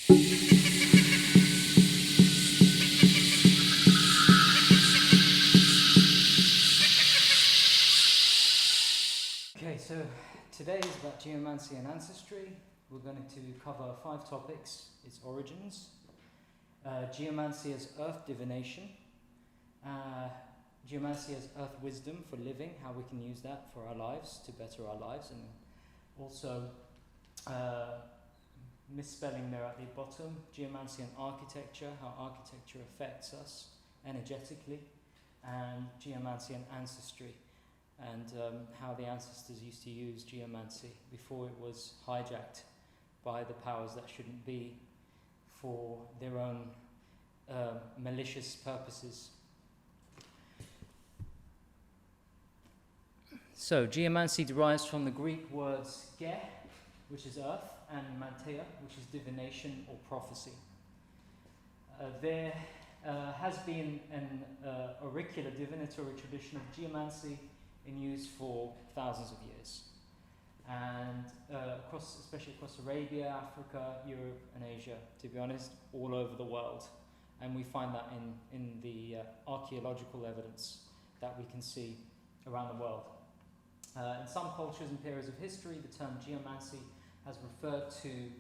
Okay, so today is about Geomancy and Ancestry. We're going to cover 5 topics: its origins, Geomancy as Earth Divination, Geomancy as Earth Wisdom for living, how we can use that for our lives, to better our lives, and also misspelling there at the bottom, Geomancy and Architecture, how architecture affects us energetically, and Geomancy and Ancestry, and how the ancestors used to use geomancy before it was hijacked by the powers that shouldn't be for their own malicious purposes. So, geomancy derives from the Greek words ge, which is earth, and manteia, which is divination or prophecy. There has been an auricular divinatory tradition of geomancy in use for thousands of years, and especially across Arabia, Africa, Europe, and Asia, to be honest, all over the world. And we find that in the archaeological evidence that we can see around the world. In some cultures and periods of history, the term geomancy has referred to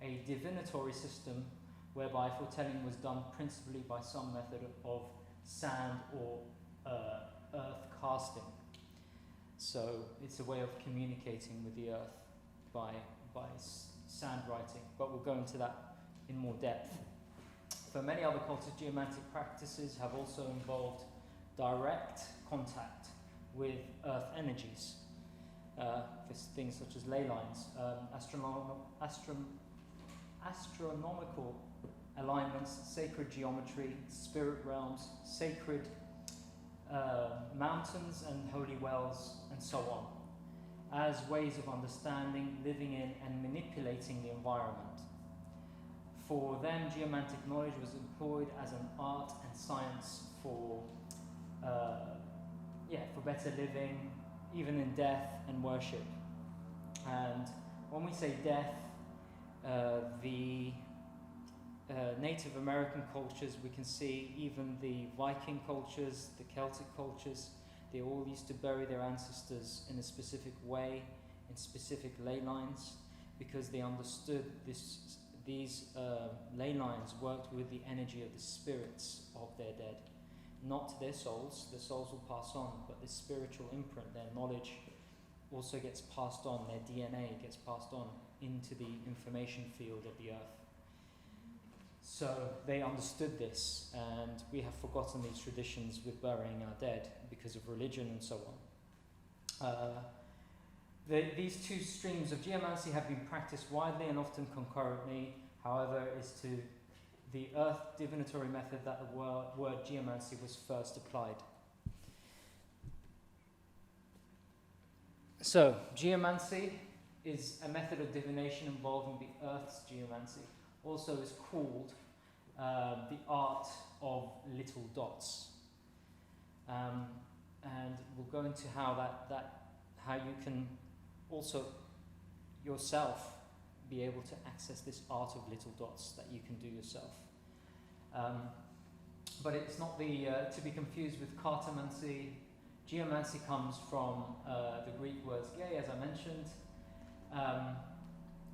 a divinatory system whereby foretelling was done principally by some method of sand or earth casting. So it's a way of communicating with the earth by sand writing, but we'll go into that in more depth. For many other cultures, geomantic practices have also involved direct contact with earth energies, for things such as ley lines, astronomical alignments, sacred geometry, spirit realms, sacred mountains and holy wells, and so on, as ways of understanding, living in, and manipulating the environment. For them, geomantic knowledge was employed as an art and science for better living, even in death and worship. And when we say death, the Native American cultures, we can see even the Viking cultures, the Celtic cultures, they all used to bury their ancestors in a specific way, in specific ley lines, because they understood these ley lines worked with the energy of the spirits of their dead, not their souls. Their souls will pass on, but the spiritual imprint, their knowledge, also gets passed on, their DNA gets passed on into the information field of the earth. So they understood this, and we have forgotten these traditions with burying our dead because of religion and so on. These 2 streams of geomancy have been practiced widely and often concurrently. However, it is to the earth divinatory method that the word geomancy was first applied. So, geomancy is a method of divination involving the earth's geomancy. Also is called the art of little dots. And we'll go into how how you can also yourself be able to access this art of little dots that you can do yourself. But it's not to be confused with cartomancy. Geomancy comes from the Greek words ge, as I mentioned.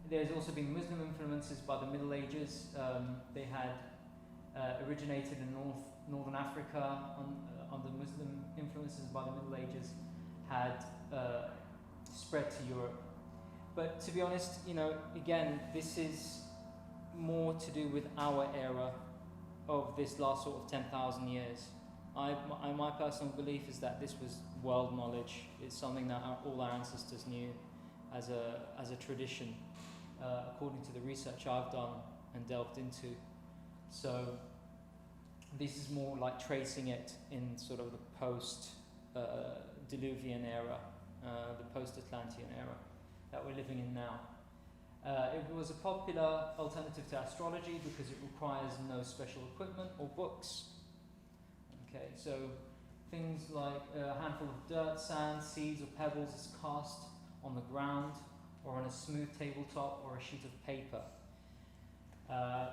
There's also been Muslim influences by the Middle Ages. They had originated in northern Africa under Muslim influences by the Middle Ages, had spread to Europe. But to be honest, again, this is more to do with our era of this last sort of 10,000 years. My personal belief is that this was world knowledge. It's something that all our ancestors knew as a tradition, according to the research I've done and delved into. So this is more like tracing it in sort of the post-Diluvian era, the post-Atlantean era that we're living in now. It was a popular alternative to astrology because it requires no special equipment or books. Okay, so things like a handful of dirt, sand, seeds or pebbles is cast on the ground or on a smooth tabletop or a sheet of paper.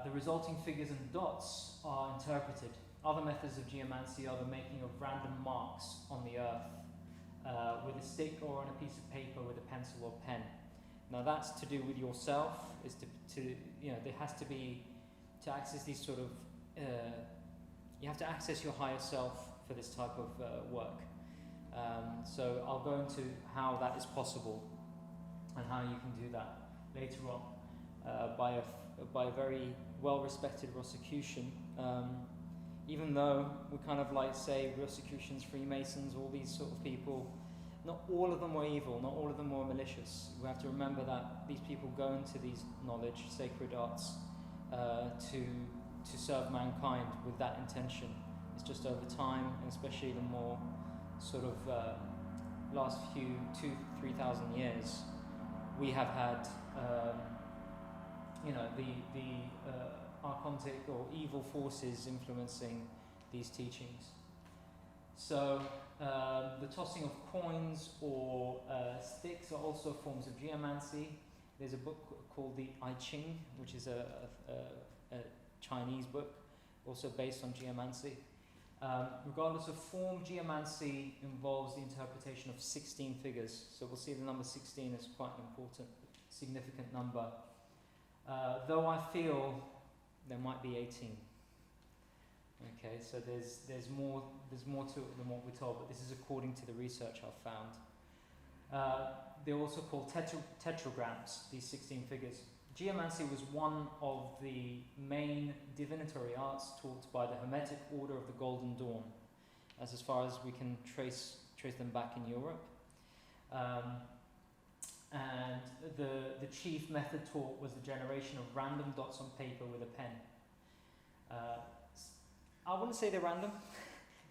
the resulting figures and dots are interpreted. Other methods of geomancy are the making of random marks on the earth with a stick or on a piece of paper with a pencil or pen. Now that's to do with yourself. Is to you know, there has to be, to access these sort of you have to access your higher self for this type of work. So I'll go into how that is possible and how you can do that later on by a very well-respected Rosicrucian. Even though we kind of like say Rosicrucians, Freemasons, all these sort of people, not all of them were evil, not all of them were malicious. We have to remember that these people go into these knowledge, sacred arts, to serve mankind with that intention. It's just over time, and especially the more sort of last few 2,000-3,000 years, we have had the archontic or evil forces influencing these teachings. So the tossing of coins or sticks are also forms of geomancy. There's a book called the I Ching, which is a Chinese book, also based on geomancy. Regardless of form, geomancy involves the interpretation of 16 figures. So we'll see the number 16 is quite an important, significant number. Though I feel there might be 18. Okay, so there's more to it than what we're told, but this is according to the research I've found. They're also called tetragrams, these 16 figures. Geomancy was one of the main divinatory arts taught by the Hermetic Order of the Golden Dawn, as far as we can trace them back in Europe. And the chief method taught was the generation of random dots on paper with a pen. I wouldn't say they're random.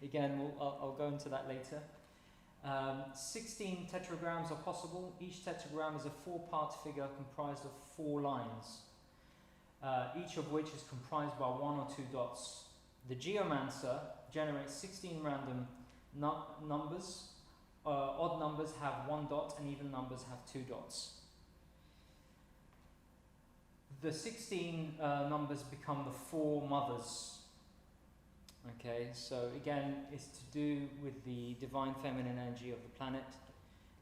Again, I'll go into that later. 16 tetragrams are possible. Each tetragram is a 4-part figure comprised of 4 lines, each of which is comprised by 1 or 2 dots. The geomancer generates 16 random numbers. Odd numbers have 1 dot and even numbers have 2 dots. The 16 numbers become the 4 mothers. Okay, so again, it's to do with the divine feminine energy of the planet.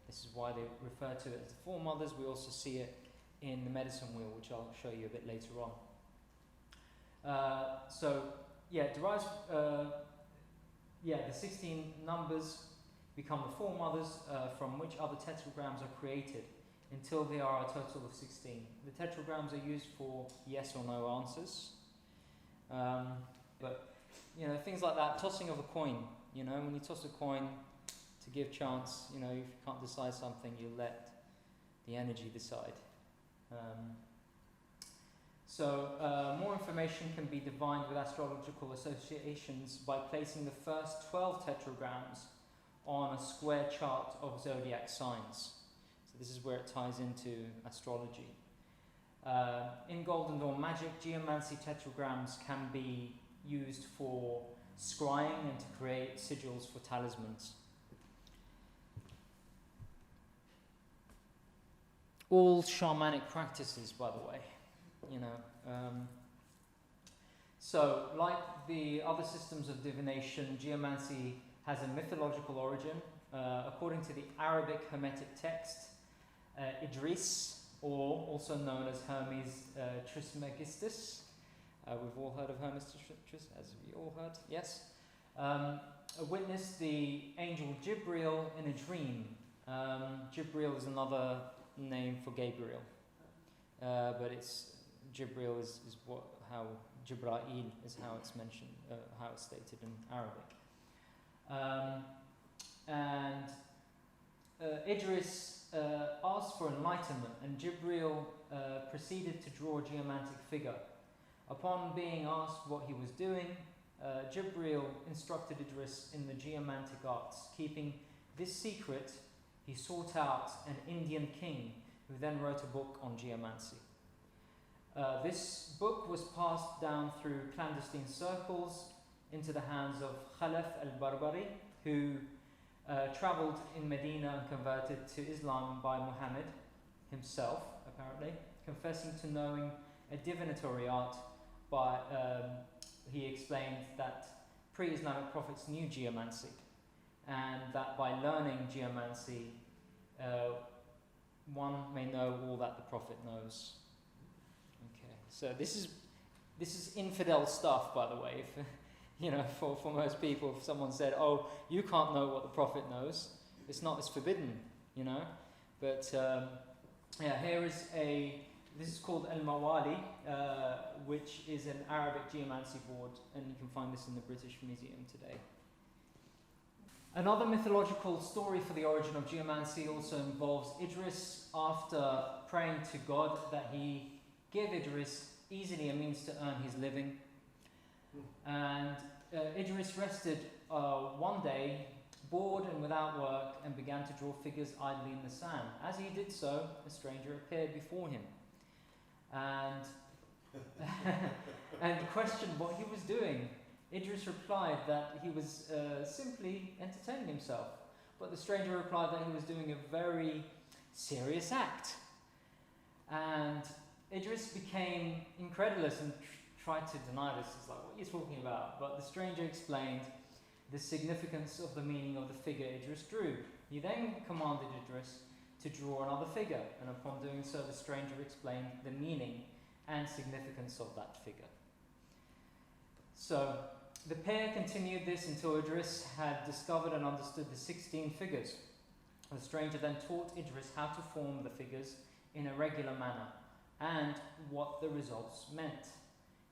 This is why they refer to it as the 4 mothers. We also see it in the medicine wheel, which I'll show you a bit later on. The 16 numbers become the 4 mothers from which other tetragrams are created until they are a total of 16. The tetragrams are used for yes or no answers. But things like that, tossing of a coin, when you toss a coin to give chance, if you can't decide something, you let the energy decide. More information can be divined with astrological associations by placing the first 12 tetragrams on a square chart of zodiac signs. So this is where it ties into astrology. In Golden Dawn magic, geomancy tetragrams can be used for scrying and to create sigils for talismans. All shamanic practices, by the way, So, like the other systems of divination, geomancy has a mythological origin. According to the Arabic Hermetic text, Idris, or also known as Hermes Trismegistus, we've all heard of Hermes Trismegistus, as we all heard, yes, witnessed the angel Jibril in a dream. Jibril is another name for Gabriel, but Jibril is how Jibra'il is how it's mentioned, how it's stated in Arabic. Idris asked for enlightenment, and Jibril proceeded to draw a geomantic figure. Upon being asked what he was doing, Jibril instructed Idris in the geomantic arts. Keeping this secret, he sought out an Indian king who then wrote a book on geomancy. This book was passed down through clandestine circles into the hands of Khalaf al-Barbari, who travelled in Medina and converted to Islam by Muhammad himself, apparently, confessing to knowing a divinatory art he explained that pre-Islamic prophets knew geomancy, and that by learning geomancy, one may know all that the prophet knows. Okay, so this is infidel stuff, by the way. If, for most people, if someone said, "Oh, you can't know what the prophet knows," it's forbidden, But this is called Al-Mawali, which is an Arabic geomancy board, and you can find this in the British Museum today. Another mythological story for the origin of geomancy also involves Idris. After praying to God that he give Idris easily a means to earn his living. And Idris rested one day, bored and without work, and began to draw figures idly in the sand. As he did so, a stranger appeared before him and questioned what he was doing. Idris replied that he was simply entertaining himself, but the stranger replied that he was doing a very serious act. And Idris became incredulous and tried to deny this. It's like, what are you talking about? But the stranger explained the significance of the meaning of the figure Idris drew. He then commanded Idris to draw another figure, and upon doing so, the stranger explained the meaning and significance of that figure. So the pair continued this until Idris had discovered and understood the 16 figures. The stranger then taught Idris how to form the figures in a regular manner and what the results meant,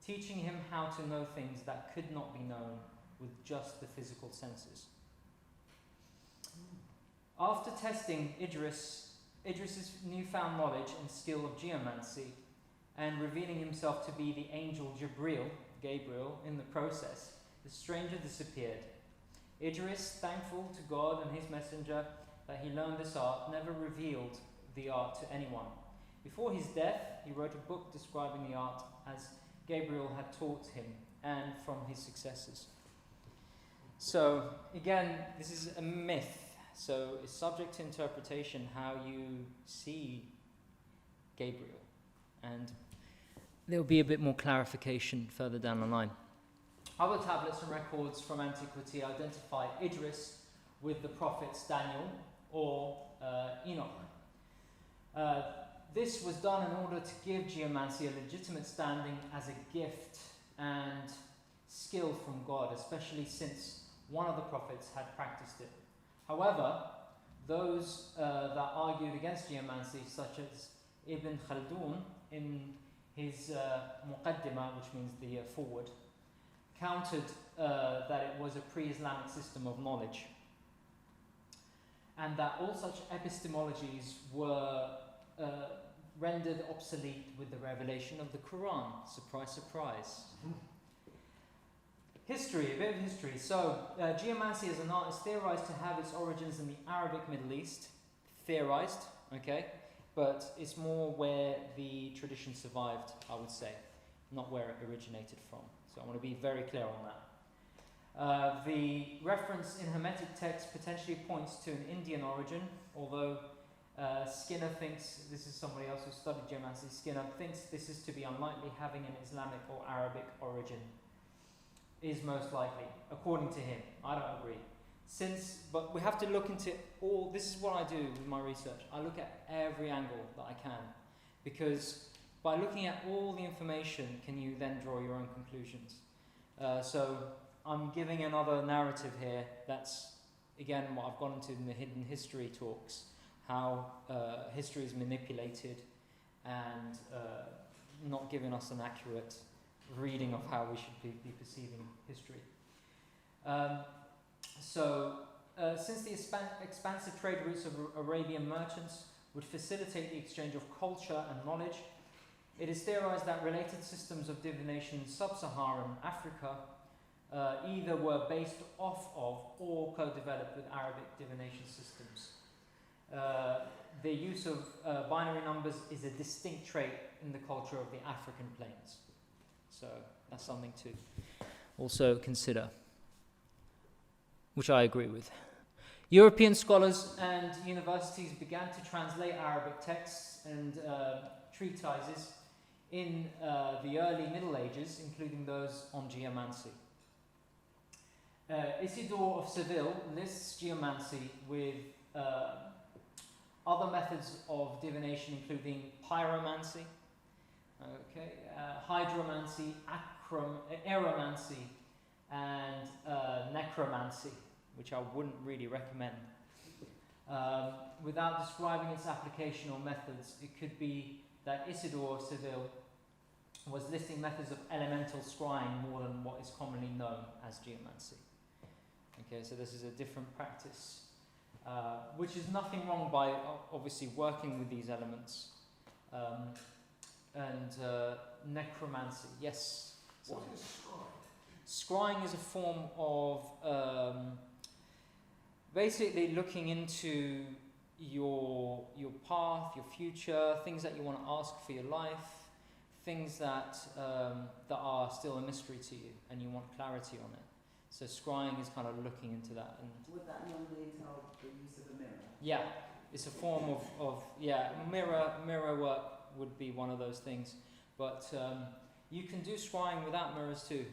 teaching him how to know things that could not be known with just the physical senses. After testing Idris's newfound knowledge and skill of geomancy, and revealing himself to be the angel Gabriel, in the process, the stranger disappeared. Idris, thankful to God and his messenger that he learned this art, never revealed the art to anyone. Before his death, he wrote a book describing the art as Gabriel had taught him and from his successors. So, again, this is a myth. So it's subject to interpretation how you see Gabriel. And there will be a bit more clarification further down the line. Other tablets and records from antiquity identify Idris with the prophets Daniel or Enoch. This was done in order to give geomancy a legitimate standing as a gift and skill from God, especially since one of the prophets had practiced it. However, those that argued against geomancy, such as Ibn Khaldun in his Muqaddimah, which means the forward, countered that it was a pre-Islamic system of knowledge, and that all such epistemologies were rendered obsolete with the revelation of the Quran. Surprise, surprise. History, a bit of history. So, geomancy as an art is theorized to have its origins in the Arabic Middle East. Theorized, okay? But it's more where the tradition survived, I would say, not where it originated from. So I want to be very clear on that. The reference in Hermetic texts potentially points to an Indian origin, although Skinner thinks, this is somebody else who studied geomancy, Skinner thinks this is to be unlikely, having an Islamic or Arabic origin is most likely, according to him. I don't agree. But we have to look into all, this is what I do with my research. I look at every angle that I can, because by looking at all the information, can you then draw your own conclusions? So I'm giving another narrative here. That's, again, what I've gone into in the hidden history talks, how history is manipulated and not giving us an accurate reading of how we should be perceiving history. Since the expansive trade routes of Arabian merchants would facilitate the exchange of culture and knowledge, it is theorized that related systems of divination in sub-Saharan Africa either were based off of or co-developed with Arabic divination systems. The use of binary numbers is a distinct trait in the culture of the African plains. So that's something to also consider, which I agree with. European scholars and universities began to translate Arabic texts and treatises in the early Middle Ages, including those on geomancy. Isidore of Seville lists geomancy with other methods of divination, including pyromancy, hydromancy, aeromancy, and necromancy, which I wouldn't really recommend. Without describing its application or methods, it could be that Isidore of Seville was listing methods of elemental scrying more than what is commonly known as geomancy. Okay, so this is a different practice, which is nothing wrong by obviously working with these elements. Necromancy, yes. What is scrying? Scrying is a form of basically looking into your path, your future, things that you want to ask for your life, things that are still a mystery to you, and you want clarity on it. So scrying is kind of looking into that. And would that normally entail the use of a mirror? Yeah, it's a form of mirror work would be one of those things. But you can do scrying without mirrors too,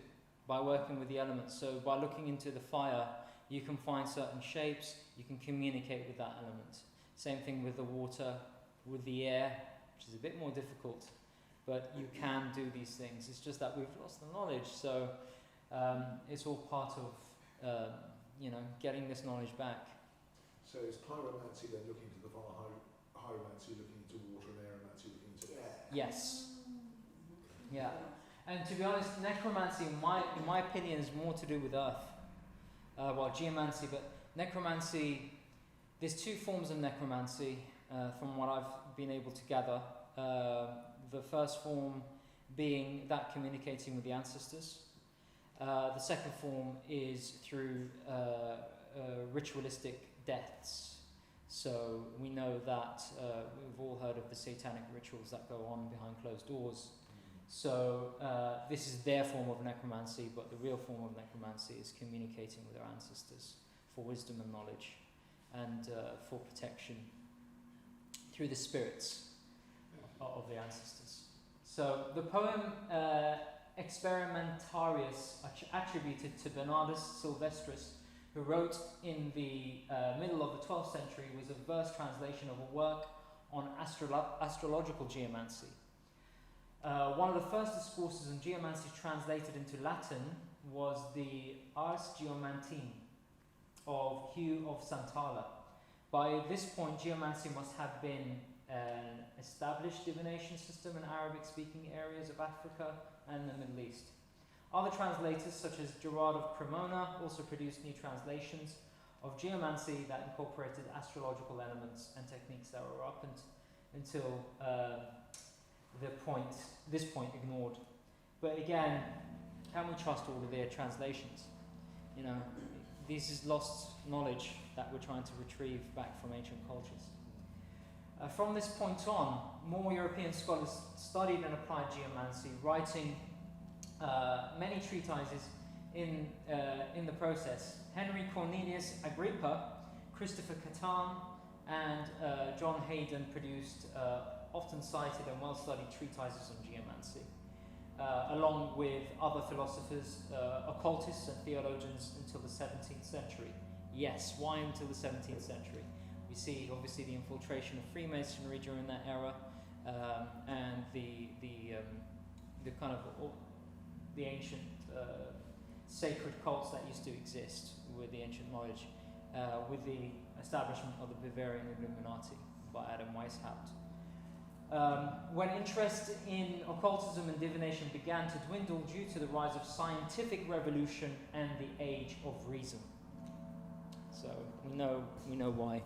by working with the elements. So by looking into the fire, you can find certain shapes, you can communicate with that element. Same thing with the water, with the air, which is a bit more difficult, but you can do these things. It's just that we've lost the knowledge, so it's all part of getting this knowledge back. So is pyromancy then looking to the fire, hydromancy looking into water, and aeromancy looking into air? Yes. Yeah. And to be honest, necromancy, in my opinion, is more to do with earth. Geomancy, but necromancy, there's two forms of necromancy from what I've been able to gather. The first form being that communicating with the ancestors. The second form is through ritualistic deaths. So we know that we've all heard of the satanic rituals that go on behind closed doors. So this is their form of necromancy, but the real form of necromancy is communicating with our ancestors for wisdom and knowledge, and for protection through the spirits of the ancestors. So the poem Experimentarius, attributed to Bernardus Silvestris, who wrote in the middle of the 12th century, was a verse translation of a work on astrological geomancy. One of the first discourses on geomancy translated into Latin was the Ars Geomantine of Hugh of Santala. By this point, geomancy must have been an established divination system in Arabic-speaking areas of Africa and the Middle East. Other translators, such as Gerard of Cremona, also produced new translations of geomancy that incorporated astrological elements and techniques that were up until this point ignored. But again, can we trust all of their translations? This is lost knowledge that we're trying to retrieve back from ancient cultures. From this point on, more European scholars studied and applied geomancy, writing many treatises in the process. Henry Cornelius Agrippa, Christopher Catan, and John Hayden produced often cited and well-studied treatises on geomancy, along with other philosophers, occultists and theologians until the 17th century. Yes, why until the 17th century? We see obviously the infiltration of Freemasonry during that era, and the kind of the ancient sacred cults that used to exist with the ancient knowledge, with the establishment of the Bavarian Illuminati by Adam Weishaupt. When interest in occultism and divination began to dwindle due to the rise of scientific revolution and the age of reason. So we know why.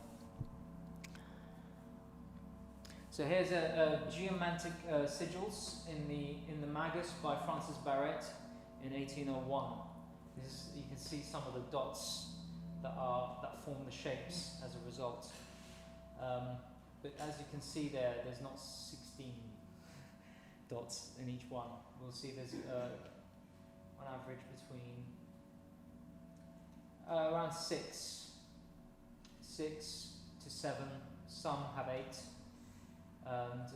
So here's a geomantic sigils in the Magus by Francis Barrett in 1801. You can see some of the dots that form the shapes as a result. But as you can see there's not 16 dots in each one. We'll see there's on average between around 6 to 7. Some have 8. And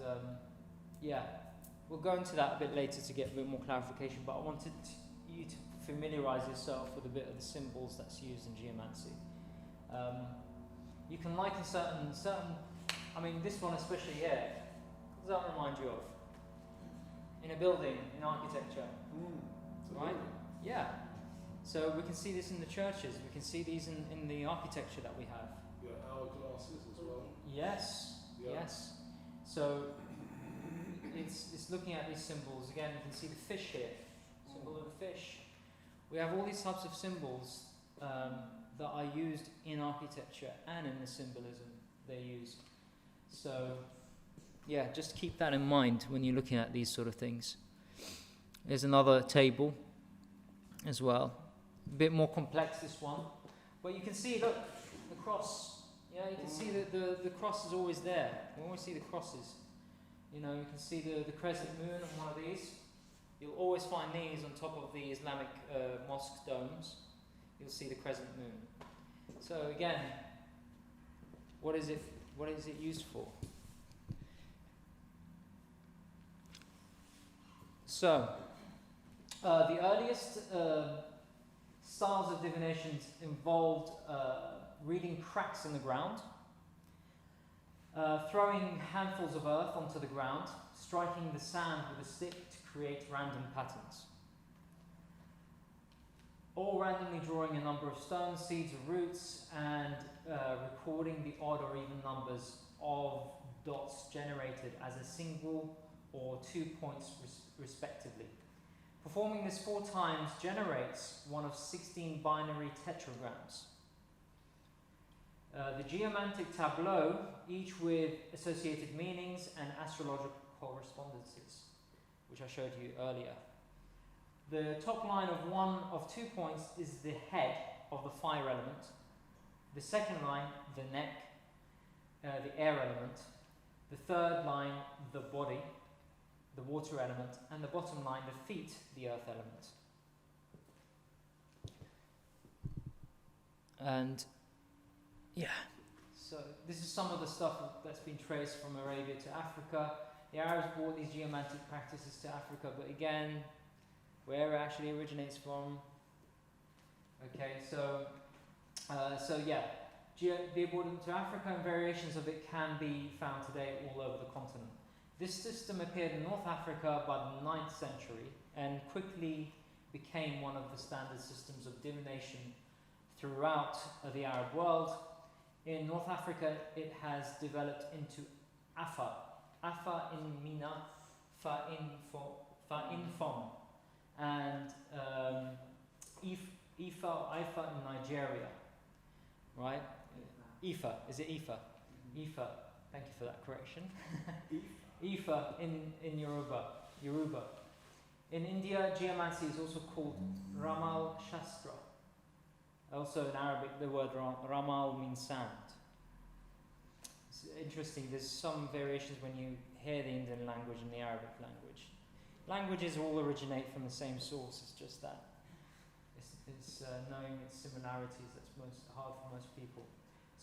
we'll go into that a bit later to get a bit more clarification, but I wanted you to familiarise yourself with a bit of the symbols that's used in geomancy. You can liken certain, I mean this one especially here, what does that remind you of? In a building, in architecture, right? Yeah. So we can see this in the churches, we can see these in the architecture that we have. Yeah, hourglasses as well. Yes, Yeah. yes. So it's looking at these symbols. Again, you can see the fish here, symbol of the fish. We have all these types of symbols that are used in architecture and in the symbolism they use. So yeah, just keep that in mind when you're looking at these sort of things. There's another table as well. A bit more complex, this one. But you can see, look, the cross. Yeah, you can see that the cross is always there. We always see the crosses. You know, you can see the crescent moon on one of these. You'll always find these on top of the Islamic mosque domes. You'll see the crescent moon. So again, what is it used for? So, the earliest styles of divination involved reading cracks in the ground, throwing handfuls of earth onto the ground, striking the sand with a stick to create random patterns, or randomly drawing a number of stones, seeds or roots, and recording the odd or even numbers of dots generated as a single or 2 points respectively. Performing this 4 times generates one of 16 binary tetragrams. The geomantic tableau, each with associated meanings and astrological correspondences, which I showed you earlier. The top line of 1 of 2 points is the head of the fire element. The second line, the neck, the air element. The third line, the body, the water element, and the bottom line, the feet, the earth element. And yeah, so this is some of the stuff that's been traced from Arabia to Africa. The Arabs brought these geomantic practices to Africa, but again, where it actually originates from. Okay, so yeah, they brought them to Africa, and variations of it can be found today all over the continent. This system appeared in North Africa by the 9th century and quickly became one of the standard systems of divination throughout the Arab world. In North Africa, it has developed into Afa. Afa in Mina, Fa in Fom, and Ifa in Nigeria, right? Ifa, is it Ifa? Ifa, thank you for that correction. Ifa in Yoruba. In India, geomancy is also called Ramal Shastra. Also in Arabic, the word Ramal means sand. It's interesting, there's some variations when you hear the Indian language and the Arabic language. Languages all originate from the same source, it's just that. It's knowing its similarities that's most hard for most people.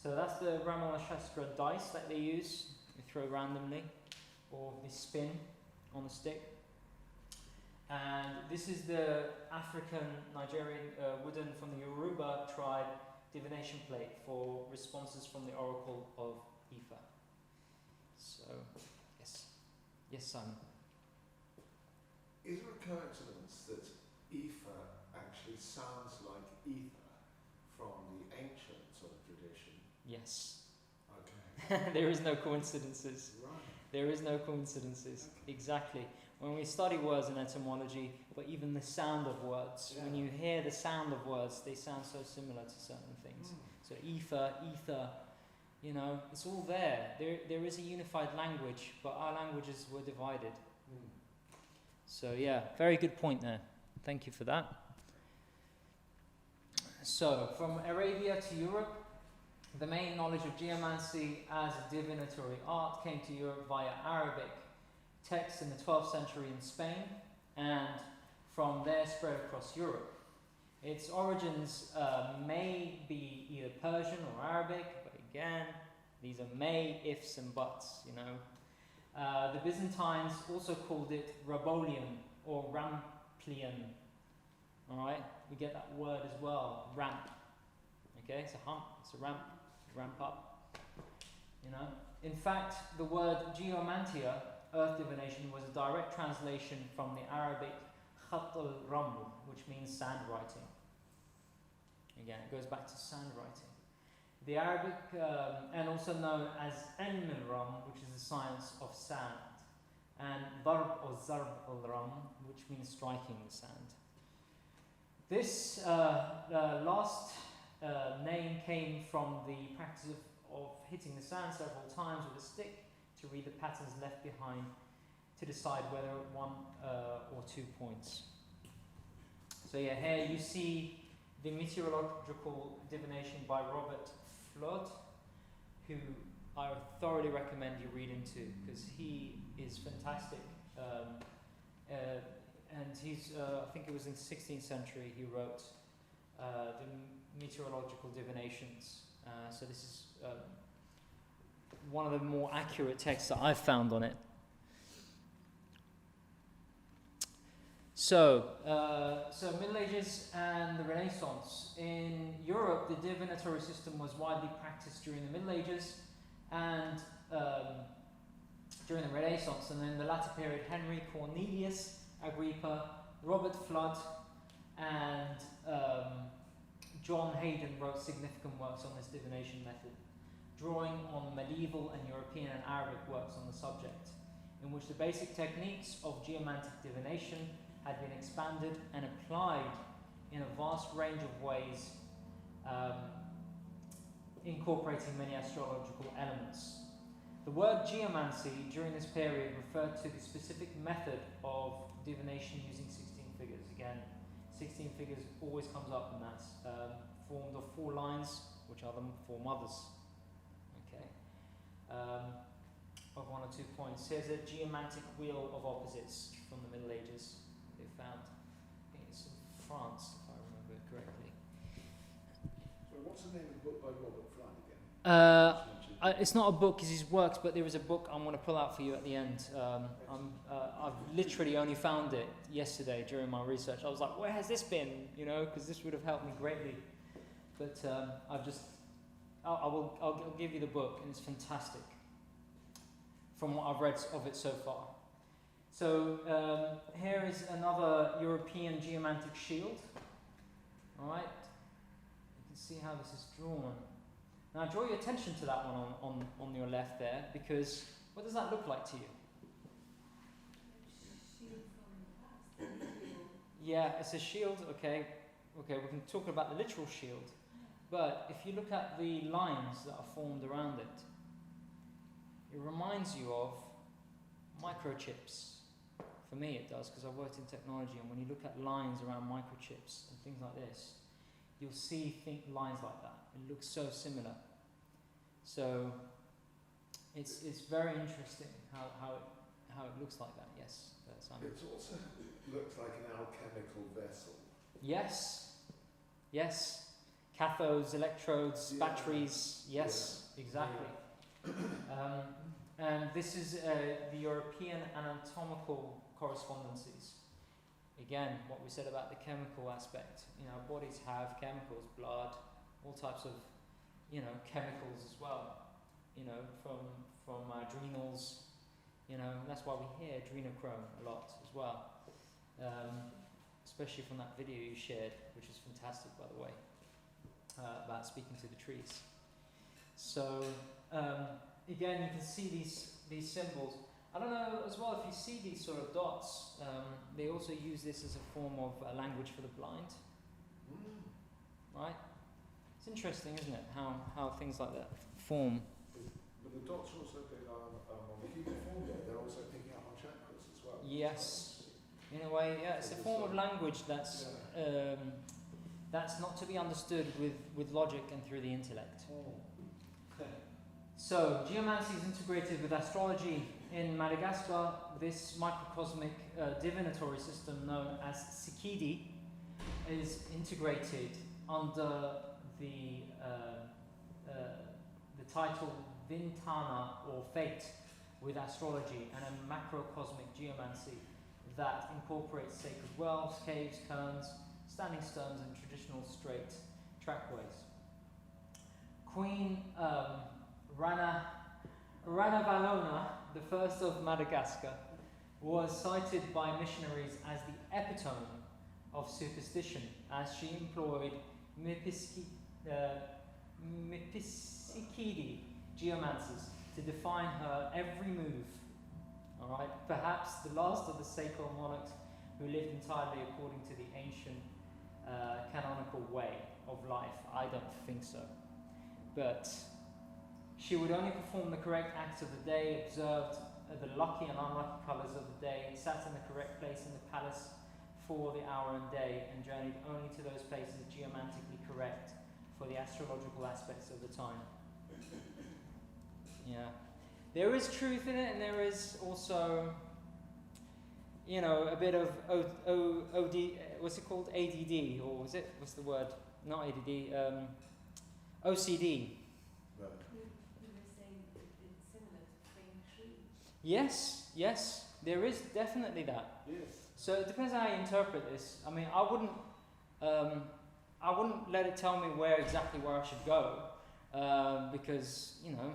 So that's the Ramal Shastra dice that they use. They throw randomly, or they spin on a stick. And this is the African Nigerian wooden from the Yoruba tribe divination plate for responses from the oracle of Ifa. So, yes, Simon. Is there a coincidence that Ifa actually sounds like ether from the ancient sort of tradition? Yes. Okay. There is no coincidences. Right. There is no coincidences. Okay. Exactly. When we study words in etymology, but even the sound of words, when you hear the sound of words, they sound so similar to certain things. So ether, you know, it's all there. There is a unified language, but our languages were divided. So yeah, very good point there. Thank you for that. So, from Arabia to Europe, the main knowledge of geomancy as a divinatory art came to Europe via Arabic texts in the 12th century in Spain, and from there spread across Europe. Its origins may be either Persian or Arabic, but again, these are may, ifs and buts, you know. The Byzantines also called it Rabolian or Ramplian. Alright, we get that word as well, ramp. Okay, it's a hump, it's a ramp up. You know? In fact, the word geomantia, earth divination, was a direct translation from the Arabic khat al-raml, which means sand writing. Again, it goes back to sand writing. The Arabic, and also known as ilm al-ram, which is the science of sand, and darb or zarb al-ram, which means striking the sand. This last name came from the practice of hitting the sand several times with a stick to read the patterns left behind to decide whether 1 or 2 points. So yeah, here you see the meteorological divination by Robert Flood, who I thoroughly recommend you read into because he is fantastic. And he's, I think it was in the 16th century he wrote the meteorological divinations. So this is one of the more accurate texts that I've found on it. So Middle Ages and the Renaissance. In Europe, the divinatory system was widely practiced during the Middle Ages and during the Renaissance. And in the latter period, Henry Cornelius Agrippa, Robert Flood, and John Hayden wrote significant works on this divination method, drawing on medieval and European and Arabic works on the subject, in which the basic techniques of geomantic divination had been expanded and applied in a vast range of ways, incorporating many astrological elements. The word geomancy during this period referred to the specific method of divination using 16 figures. Again, 16 figures always comes up, and that's formed of 4 lines, which are the 4 mothers. Okay, of 1 or 2 points. Here's a geomantic wheel of opposites from the Middle Ages. They found, I think it's in France, if I remember correctly. So, what's the name of the book by Robert Flood again? It's not a book, it's his works, but there is a book I'm going to pull out for you at the end. I've literally only found it yesterday during my research. I was like, where has this been? You know, because this would have helped me greatly. But I'll give you the book, and it's fantastic from what I've read of it so far. So here is another European geomantic shield. All right, you can see how this is drawn. Now draw your attention to that one on your left there, because what does that look like to you? Yeah, it's a shield, okay, we can talk about the literal shield, but if you look at the lines that are formed around it, it reminds you of microchips. For me it does, because I've worked in technology, and when you look at lines around microchips and things like this, you'll see lines like that. It looks so similar. So it's very interesting how it looks like that. Yes, Simon. It also looks like an alchemical vessel. Yes. Cathodes, electrodes, batteries. Yes, exactly. Yeah. And this is the European anatomical correspondences. Again, what we said about the chemical aspect. You know, bodies have chemicals, blood, all types of, you know, chemicals as well. You know, from adrenals. You know, that's why we hear adrenochrome a lot as well. Especially from that video you shared, which is fantastic, by the way, about speaking to the trees. So again, you can see these symbols. I don't know as well if you see these sort of dots. They also use this as a form of language for the blind. Right? It's interesting, isn't it? How things like that form. But the dots are also on the human form there. They're also picking up on chakras as well. Yes. In a way, yeah, it's a form of language that's not to be understood with logic and through the intellect. So, geomancy is integrated with astrology. In Madagascar, this microcosmic divinatory system known as Sikidi is integrated under the title Vintana or Fate, with astrology, and a macrocosmic geomancy that incorporates sacred wells, caves, cairns, standing stones, and traditional straight trackways. Queen Ranavalona, the first of Madagascar, was cited by missionaries as the epitome of superstition, as she employed Mipisikidi geomancers to define her every move. All right, perhaps the last of the sacred monarchs who lived entirely according to the ancient canonical way of life. I don't think so. But she would only perform the correct acts of the day, observed the lucky and unlucky colours of the day, sat in the correct place in the palace for the hour and day, and journeyed only to those places geomantically correct for the astrological aspects of the time. Yeah. There is truth in it, and there is also, you know, a bit of what's it called? ADD, or was it? What's the word? Not ADD. OCD. Right. You were saying it's similar to feng shui. Yes, there is definitely that. Yes. So it depends how you interpret this. I mean, I wouldn't let it tell me exactly where I should go, because, you know,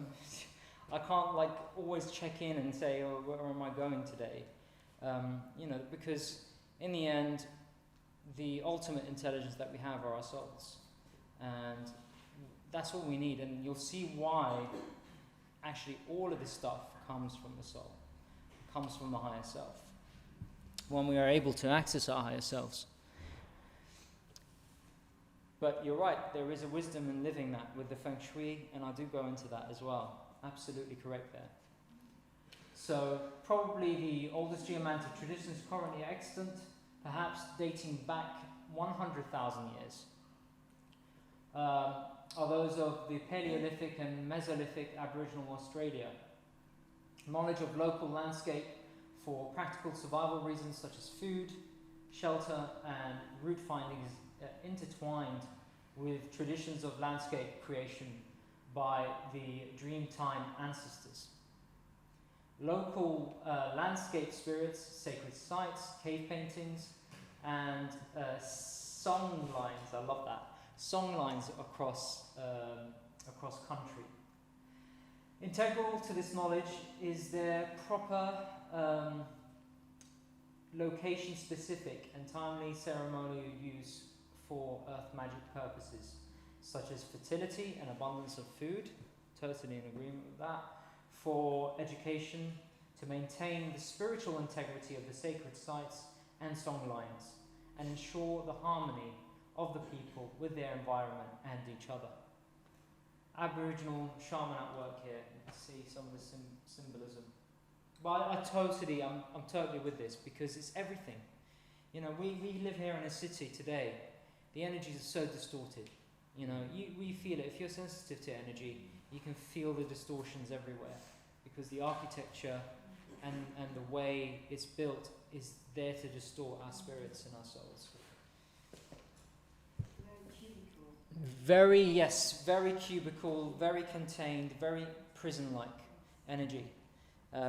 I can't like always check in and say, oh, where am I going today? You know, because in the end, the ultimate intelligence that we have are our souls, and that's all we need. And you'll see why actually all of this stuff comes from the soul, comes from the higher self, when we are able to access our higher selves. But you're right, there is a wisdom in living that with the feng shui, and I do go into that as well. Absolutely correct there. So probably the oldest geomantic traditions currently extant, perhaps dating back 100,000 years, are those of the Paleolithic and Mesolithic Aboriginal Australia. Knowledge of local landscape for practical survival reasons such as food, shelter, and route finding is intertwined with traditions of landscape creation by the Dreamtime ancestors. Local landscape spirits, sacred sites, cave paintings, and song lines, I love that, song lines across country. Integral to this knowledge is their proper location-specific and timely ceremonial use for earth magic purposes, such as fertility and abundance of food, totally in agreement with that, for education, to maintain the spiritual integrity of the sacred sites and song lines, and ensure the harmony of the people with their environment and each other. Aboriginal shaman at work here. You can see some of the symbolism. But I'm totally with this, because it's everything. You know, we live here in a city today. The energies are so distorted. You know, we feel it. If you're sensitive to energy, you can feel the distortions everywhere, because the architecture and the way it's built is there to distort our spirits and our souls. Very cubical, very contained, very prison-like energy.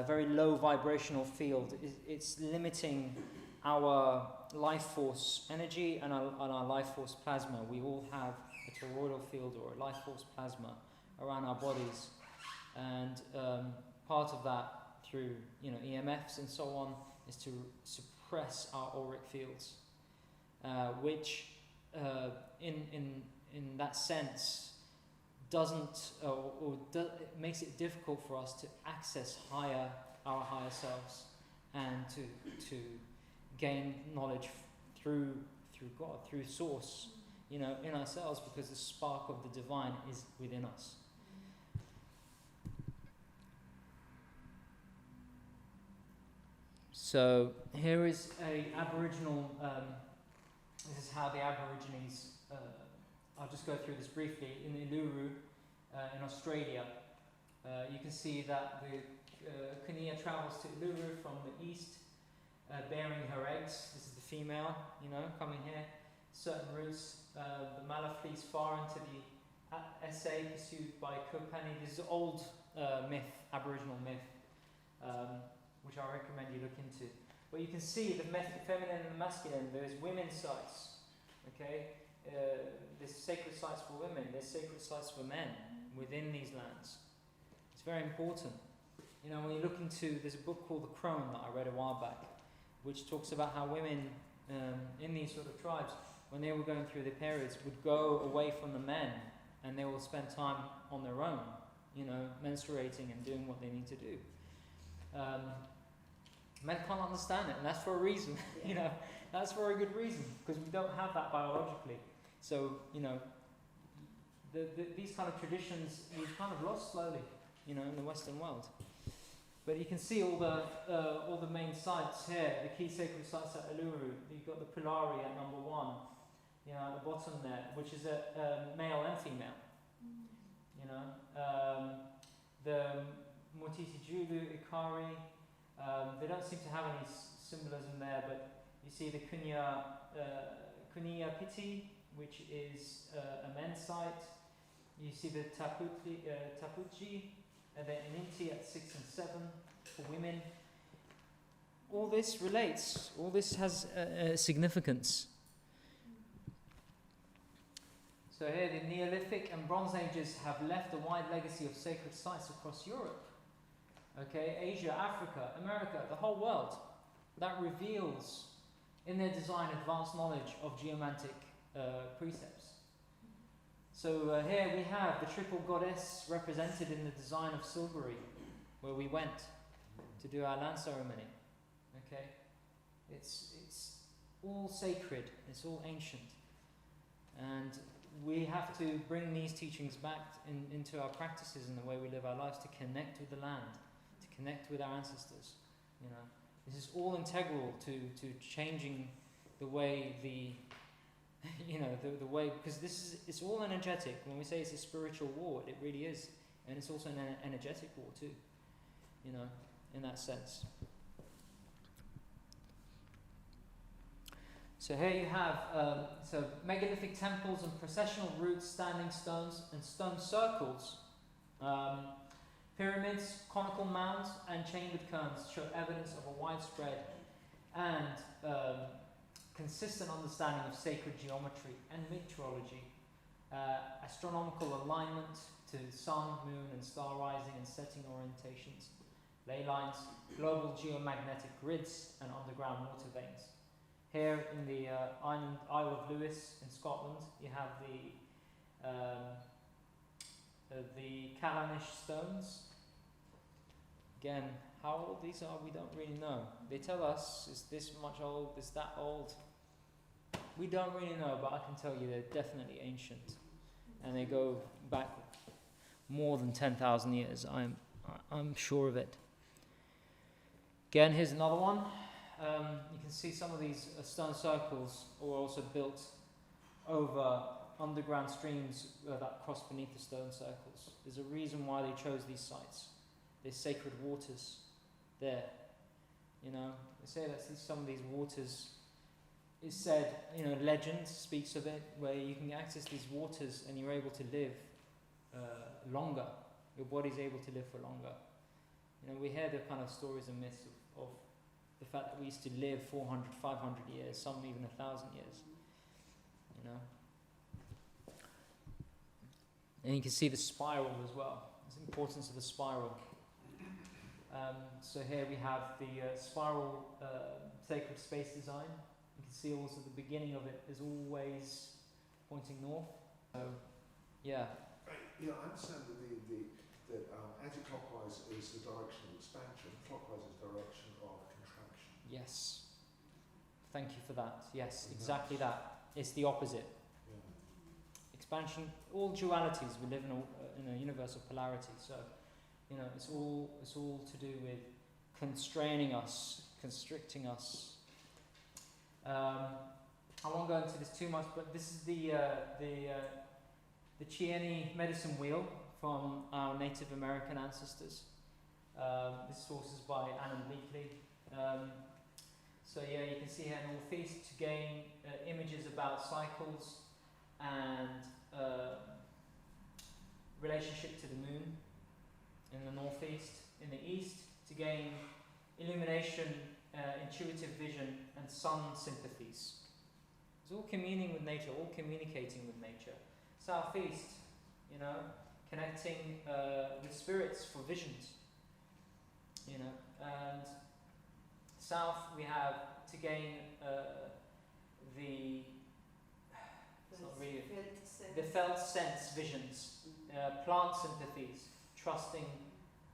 Very low vibrational field. It's limiting our life force energy and our life force plasma. We all have a toroidal field or a life force plasma around our bodies, and part of that, through EMFs and so on, is to suppress our auric fields, which in that sense doesn't it makes it difficult for us to access our higher selves, and to gain knowledge through God, through Source, in ourselves, because the spark of the divine is within us. So here is a Aboriginal. This is how the Aborigines. I'll just go through this briefly. In Uluru, in Australia, you can see that the Kania travels to Uluru from the east, bearing her eggs. This is the female, coming here. Certain routes. The mala flees far into the SA, pursued by Kopani. This is old myth, Aboriginal myth. which I recommend you look into. But you can see the feminine and the masculine. There's women's sites, okay? There's sacred sites for women. There's sacred sites for men within these lands. It's very important. You know, when you look into, there's a book called The Crone that I read a while back, which talks about how women in these sort of tribes, when they were going through their periods, would go away from the men and they will spend time on their own, you know, menstruating and doing what they need to do. Men can't understand it, and that's for a reason. You know, that's for a good reason, because we don't have that biologically. So, you know, these kind of traditions we've kind of lost slowly, you know, in the Western world. But you can see all the main sites here, the key sacred sites at Uluru. You've got the Pilari at number 1, you know, at the bottom there, which is a male and female. You know, the Motiti Julu, Ikari, they don't seem to have any symbolism there, but you see the Kunya Piti, which is a men's site. You see the Tapuji, and the Ininti at 6 and 7 for women. All this relates, all this has significance. So here the Neolithic and Bronze Ages have left a wide legacy of sacred sites across Europe. Okay, Asia, Africa, America, the whole world. That reveals in their design advanced knowledge of geomantic precepts. So here we have the triple goddess represented in the design of Silbury, where we went to do our land ceremony. Okay, it's all sacred, it's all ancient, and we have to bring these teachings back into our practices and the way we live our lives to connect with the land, to connect with our ancestors. You know, this is all integral to changing the way the way, because it's all energetic. When we say it's a spiritual war, it really is, and it's also an energetic war too. You know, in that sense. So here you have megalithic temples and processional routes, standing stones and stone circles, pyramids, conical mounds, and chambered cones show evidence of a widespread and consistent understanding of sacred geometry and meteorology, astronomical alignment to sun, moon, and star rising and setting orientations, ley lines, global geomagnetic grids, and underground water veins. Here in the Isle of Lewis in Scotland, you have the Callanish stones. Again, how old these are, we don't really know. They tell us it's this much old, it's that old. We don't really know, but I can tell you they're definitely ancient, and they go back more than 10,000 years. I'm sure of it. Again, here's another one. You can see some of these stone circles were also built over underground streams that cross beneath the stone circles. There's a reason why they chose these sites. There's sacred waters there. You know, they say that some of these waters, it's said, you know, legend speaks of it, where you can access these waters and you're able to live longer. Your body's able to live for longer. You know, we hear the kind of stories and myths of the fact that we used to live 400, 500 years, some even 1,000 years. You know. And you can see the spiral as well. There's the importance of the spiral. So here we have the spiral sacred space design. You can see also the beginning of it is always pointing north. So, yeah. Yeah, I understand that anti-clockwise is the direction of expansion, clockwise is the direction of contraction. Yes. Thank you for that. Yes, exactly that. It's the opposite. Yeah. Expansion, all dualities. We live in a universe of polarity. So, you know, it's all to do with constraining us, constricting us. I won't go into this too much, but this is the Chieni medicine wheel from our Native American ancestors. This source is by Anna Bleakley. So yeah, you can see here northeast to gain images about cycles and relationship to the moon in the northeast. In the east to gain illumination, intuitive vision, and sun sympathies. It's all communing with nature, all communicating with nature. Southeast, connecting with spirits for visions. And south we have to gain the felt sense visions, plant sympathies, trusting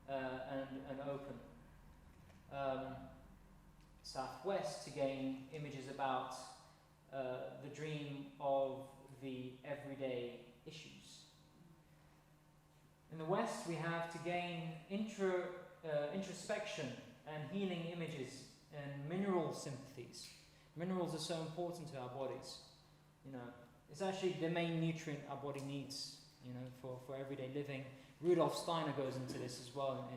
and open. Southwest to gain images about the dream of the everyday issues. In the west we have to gain introspection and healing images and mineral sympathies. Minerals are so important to our bodies. It's actually the main nutrient our body needs, for everyday living. Rudolf Steiner goes into this as well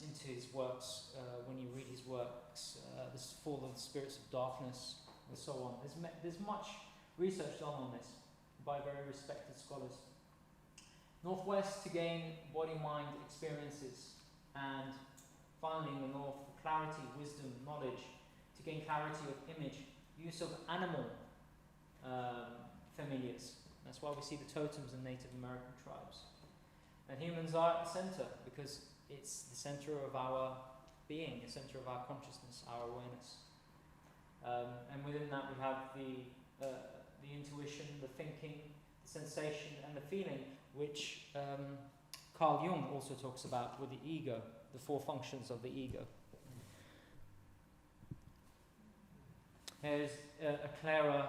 into his works. When you read his works, the Fall of the Spirits of Darkness, and so on. There's much research done on this by very respected scholars. Northwest to gain body-mind experiences, and finally in the north, for clarity, wisdom, knowledge, to gain clarity of image, use of animal familiars. That's why we see the totems in Native American tribes. And humans are at the center because it's the center of our being, the center of our consciousness, our awareness. And within that we have the intuition, the thinking, the sensation, and the feeling, which Carl Jung also talks about with the ego, the four functions of the ego. Here's a clearer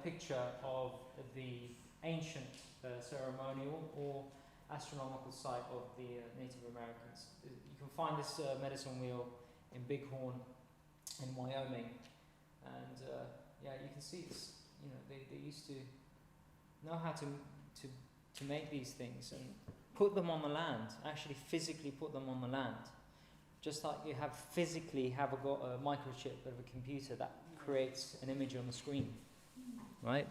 picture of the ancient ceremonial or astronomical site of the Native Americans. You can find this medicine wheel in Bighorn in Wyoming, and you can see it's, they used to know how to make these things and put them on the land, actually physically put them on the land. Just like you physically have a microchip of a computer that creates an image on the screen, right?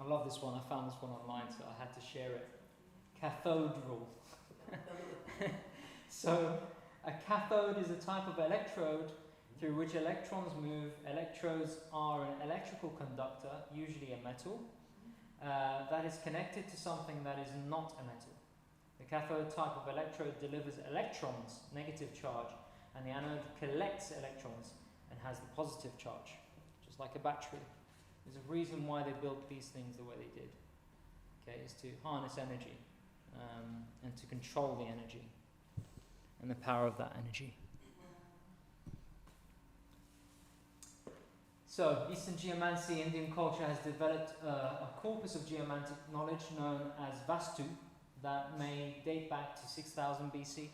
I love this one. I found this one online, so I had to share it. Cathodral. So a cathode is a type of electrode through which electrons move. Electrodes are an electrical conductor, usually a metal, that is connected to something that is not a metal. The cathode type of electrode delivers electrons, negative charge, and the anode collects electrons and has the positive charge, just like a battery. There's a reason why they built these things the way they did. Okay, is to harness energy and to control the energy and the power of that energy. So, Eastern Geomancy, Indian culture has developed a corpus of geomantic knowledge known as Vastu that may date back to 6000 BC,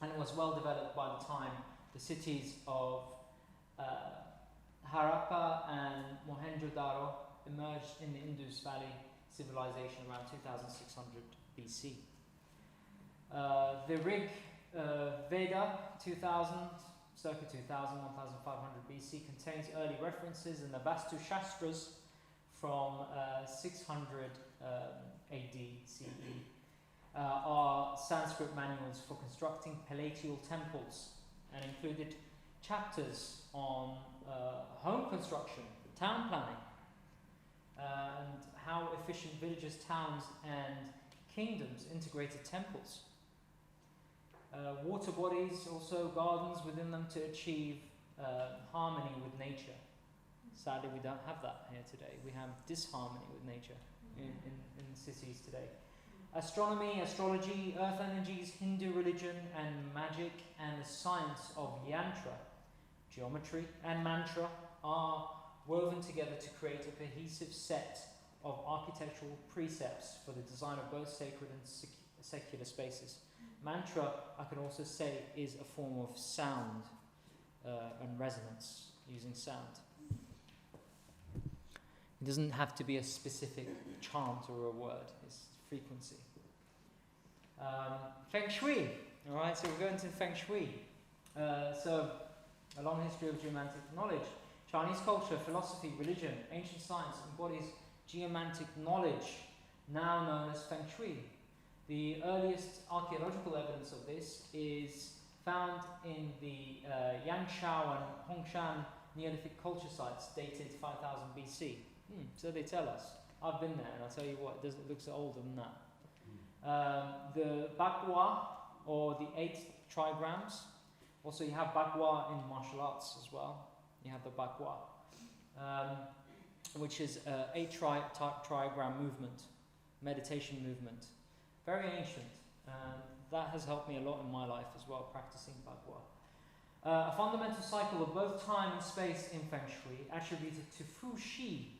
and it was well developed by the time the cities of Harappa and Mohenjo-daro emerged in the Indus Valley civilization around 2600 BC. The Rig Veda 2000, circa 2000, 1500 BC, contains early references, and the Vastu Shastras from 600 AD CE are Sanskrit manuals for constructing palatial temples, and included chapters on home construction, town planning, and how efficient villages, towns, and kingdoms integrated temples. Water bodies, also gardens within them to achieve harmony with nature. Sadly, we don't have that here today. We have disharmony with nature in cities today. Astronomy, astrology, earth energies, Hindu religion and magic, and the science of yantra, geometry and mantra are woven together to create a cohesive set of architectural precepts for the design of both sacred and secular spaces. Mantra, I can also say, is a form of sound and resonance, using sound. It doesn't have to be a specific chant or a word, it's frequency. Feng Shui, alright, so we're going to Feng Shui. So, a long history of geomantic knowledge. Chinese culture, philosophy, religion, ancient science embodies geomantic knowledge, now known as Feng Shui. The earliest archaeological evidence of this is found in the Yanshao and Hongshan Neolithic culture sites dated 5000 BC. So they tell us. I've been there, and I'll tell you what, it looks older than that. The Bakwa, or the 8 trigrams. Also, you have Bakwa in martial arts as well. You have the Bakwa, which is 8 trigram movement, meditation movement. Very ancient. That has helped me a lot in my life as well, practicing Bakwa. A fundamental cycle of both time and space in Feng Shui, attributed to Fu Shi,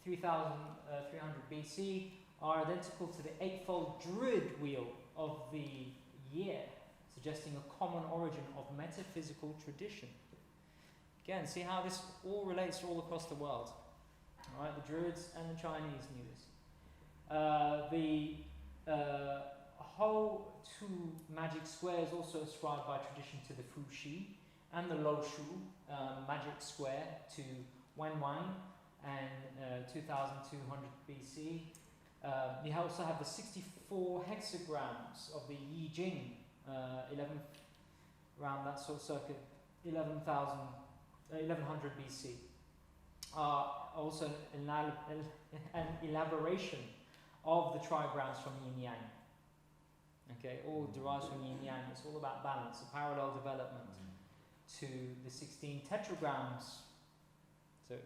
3300 BC, are identical to the 8-fold Druid wheel of the year, suggesting a common origin of metaphysical tradition. Again, see how this all relates all across the world. All right, the Druids and the Chinese knew this. The Ho Tu magic square is also ascribed by tradition to the Fu Shi, and the Lo Shu magic square to Wen Wang and 2200 BC. You also have the 64 hexagrams of the Yi Jing, 11 around that sort of circuit, 1100 BC. Also an elaboration of the trigrams from Yin Yang. Okay, all derives from Yin Yang. It's all about balance, a parallel development to the 16 tetragrams. So it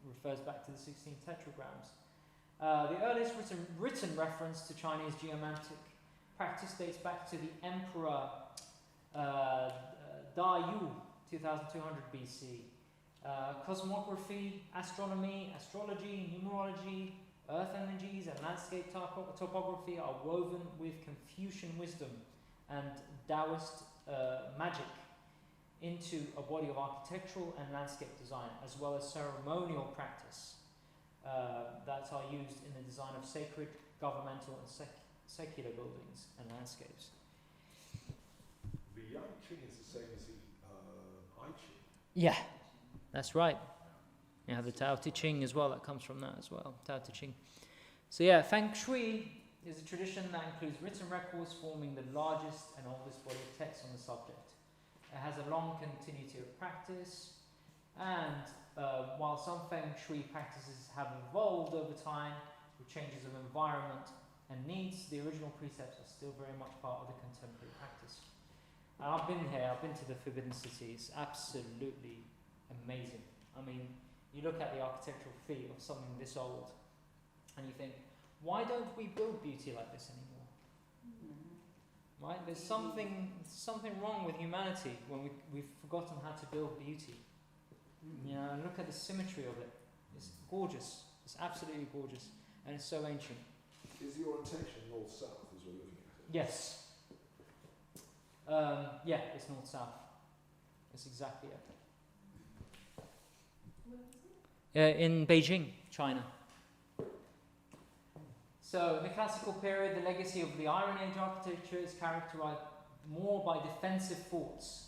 refers back to the 16 tetragrams. The earliest written reference to Chinese geomantic practice dates back to the Emperor Da Yu, 2200 BC. Cosmography, astronomy, astrology, numerology, earth energies, and landscape topography are woven with Confucian wisdom and Taoist magic into a body of architectural and landscape design, as well as ceremonial practice that are used in the design of sacred, governmental, and secular buildings and landscapes. The Yang Qing is the same as the I Ching. Yeah, that's right. You have the Tao Te Ching as well, that comes from that as well, Tao Te Ching. So yeah, Feng Shui is a tradition that includes written records forming the largest and oldest body of text on the subject. It has a long continuity of practice, and while some Feng Shui practices have evolved over time with changes of environment and needs, the original precepts are still very much part of the contemporary practice. And I've been here, I've been to the Forbidden City, it's absolutely amazing. I mean, you look at the architectural feat of something this old, and you think, why don't we build beauty like this anymore? Right? There's something wrong with humanity when we've forgotten how to build beauty. You know, and look at the symmetry of it. It's gorgeous. It's absolutely gorgeous, and it's so ancient. Is the orientation north-south as we're looking at it? Yes. Yeah, it's north-south. It's exactly it. In Beijing, China. So, in the classical period, the legacy of the Iron Age architecture is characterized more by defensive forts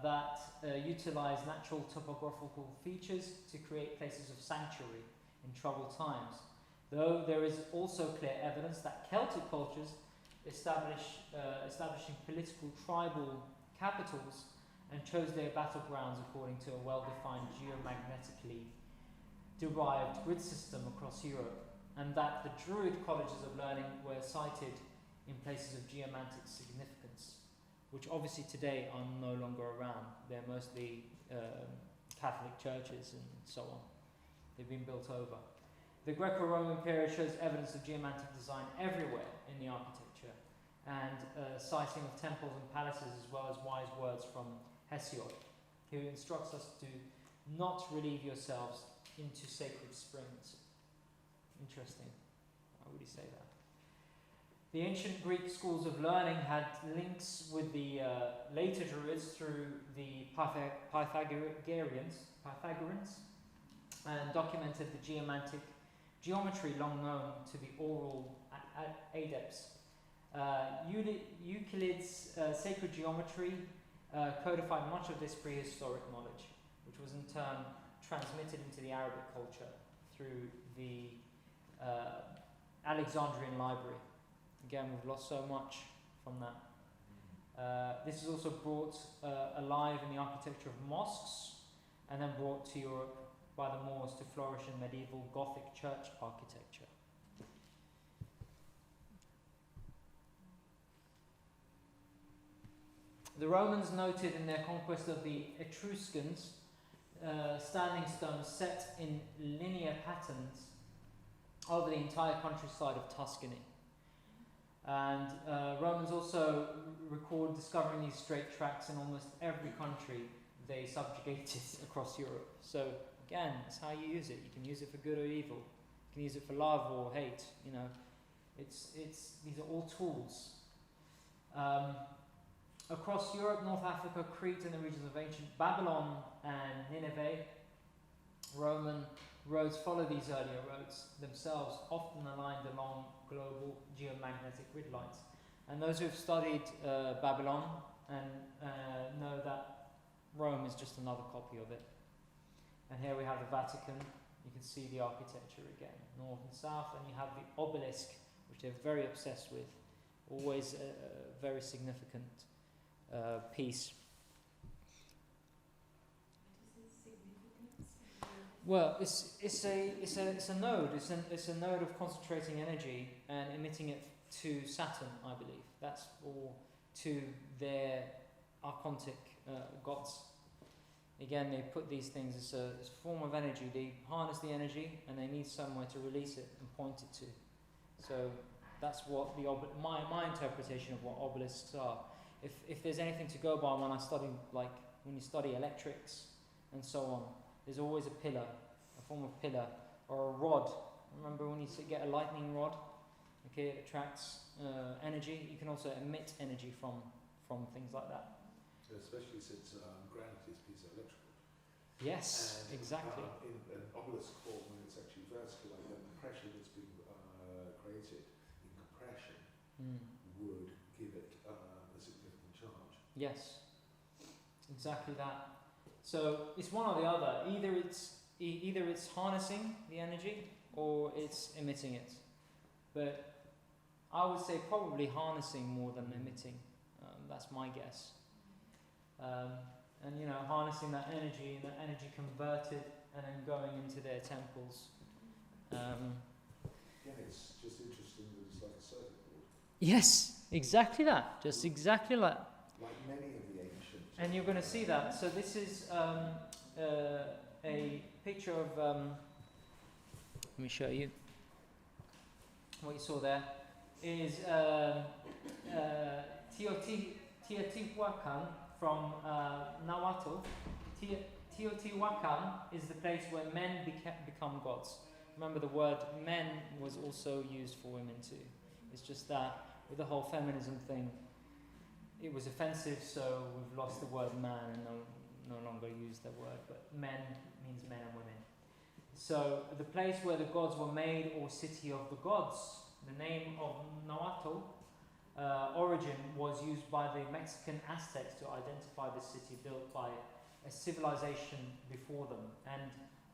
that utilize natural topographical features to create places of sanctuary in troubled times. Though there is also clear evidence that Celtic cultures establishing political tribal capitals and chose their battlegrounds according to a well-defined geomagnetically derived grid system across Europe, and that the Druid colleges of learning were sited in places of geomantic significance, which obviously today are no longer around. They're mostly Catholic churches and so on. They've been built over. The Greco-Roman period shows evidence of geomantic design everywhere in the architecture, and citing of temples and palaces, as well as wise words from Hesiod, who instructs us to not relieve yourselves into sacred springs. Interesting. Why would he say that? The ancient Greek schools of learning had links with the later Druids through the Pythagoreans, and documented the geometry long known to the oral adepts. Euclid's sacred geometry codified much of this prehistoric knowledge, which was in turn transmitted into the Arabic culture through the Alexandrian library Again, we've lost so much from that. This is also brought alive in the architecture of mosques, and then brought to Europe by the Moors to flourish in medieval Gothic church architecture. The Romans noted in their conquest of the Etruscans standing stones set in linear patterns over the entire countryside of Tuscany. And Romans also record discovering these straight tracks in almost every country they subjugated across Europe. So again, it's how you use it. You can use it for good or evil. You can use it for love or hate. You know, these are all tools. Across Europe, North Africa, Crete, and the regions of ancient Babylon and Nineveh, Roman roads follow these earlier roads themselves, often aligned along global geomagnetic grid lines. And those who have studied Babylon and know that Rome is just another copy of it. And here we have the Vatican. You can see the architecture again, north and south, and you have the obelisk, which they're very obsessed with, always a very significant piece. What is its significance? Well, it's a node. It's a node of concentrating energy and emitting it to Saturn, I believe. That's all to their archontic gods. Again, they put these things as a form of energy. They harness the energy and they need somewhere to release it and point it to. So that's what my interpretation of what obelisks are. If there's anything to go by when I study, like when you study electrics and so on, there's always a pillar, a form of pillar, or a rod. Remember when you get a lightning rod? Okay, it attracts energy. You can also emit energy from things like that. Especially since granite is piezoelectrical. Yes, and, exactly. In an obelisk form, when it's actually vertical, like the pressure that's being created in compression would give it a significant charge. Yes, exactly that. So it's one or the other. Either it's harnessing the energy or it's emitting it. But I would say probably harnessing more than emitting. That's my guess. And you know, harnessing that energy and that energy converted and then going into their temples. Again, it's just interesting that it's like a circuit board. Yes, exactly that. Just exactly like that. Like many of the ancient. And you're going to see that. So this is a picture of. Let me show you. What you saw there is Teotihuacan from Nahuatl. Teotihuacan is the place where men become gods. Remember, the word men was also used for women too. It's just that with the whole feminism thing, it was offensive, so we've lost the word man and no longer use the word. But men means men and women. So the place where the gods were made, or city of the gods, the name of Nahuatl origin was used by the Mexican Aztecs to identify the city built by a civilization before them, and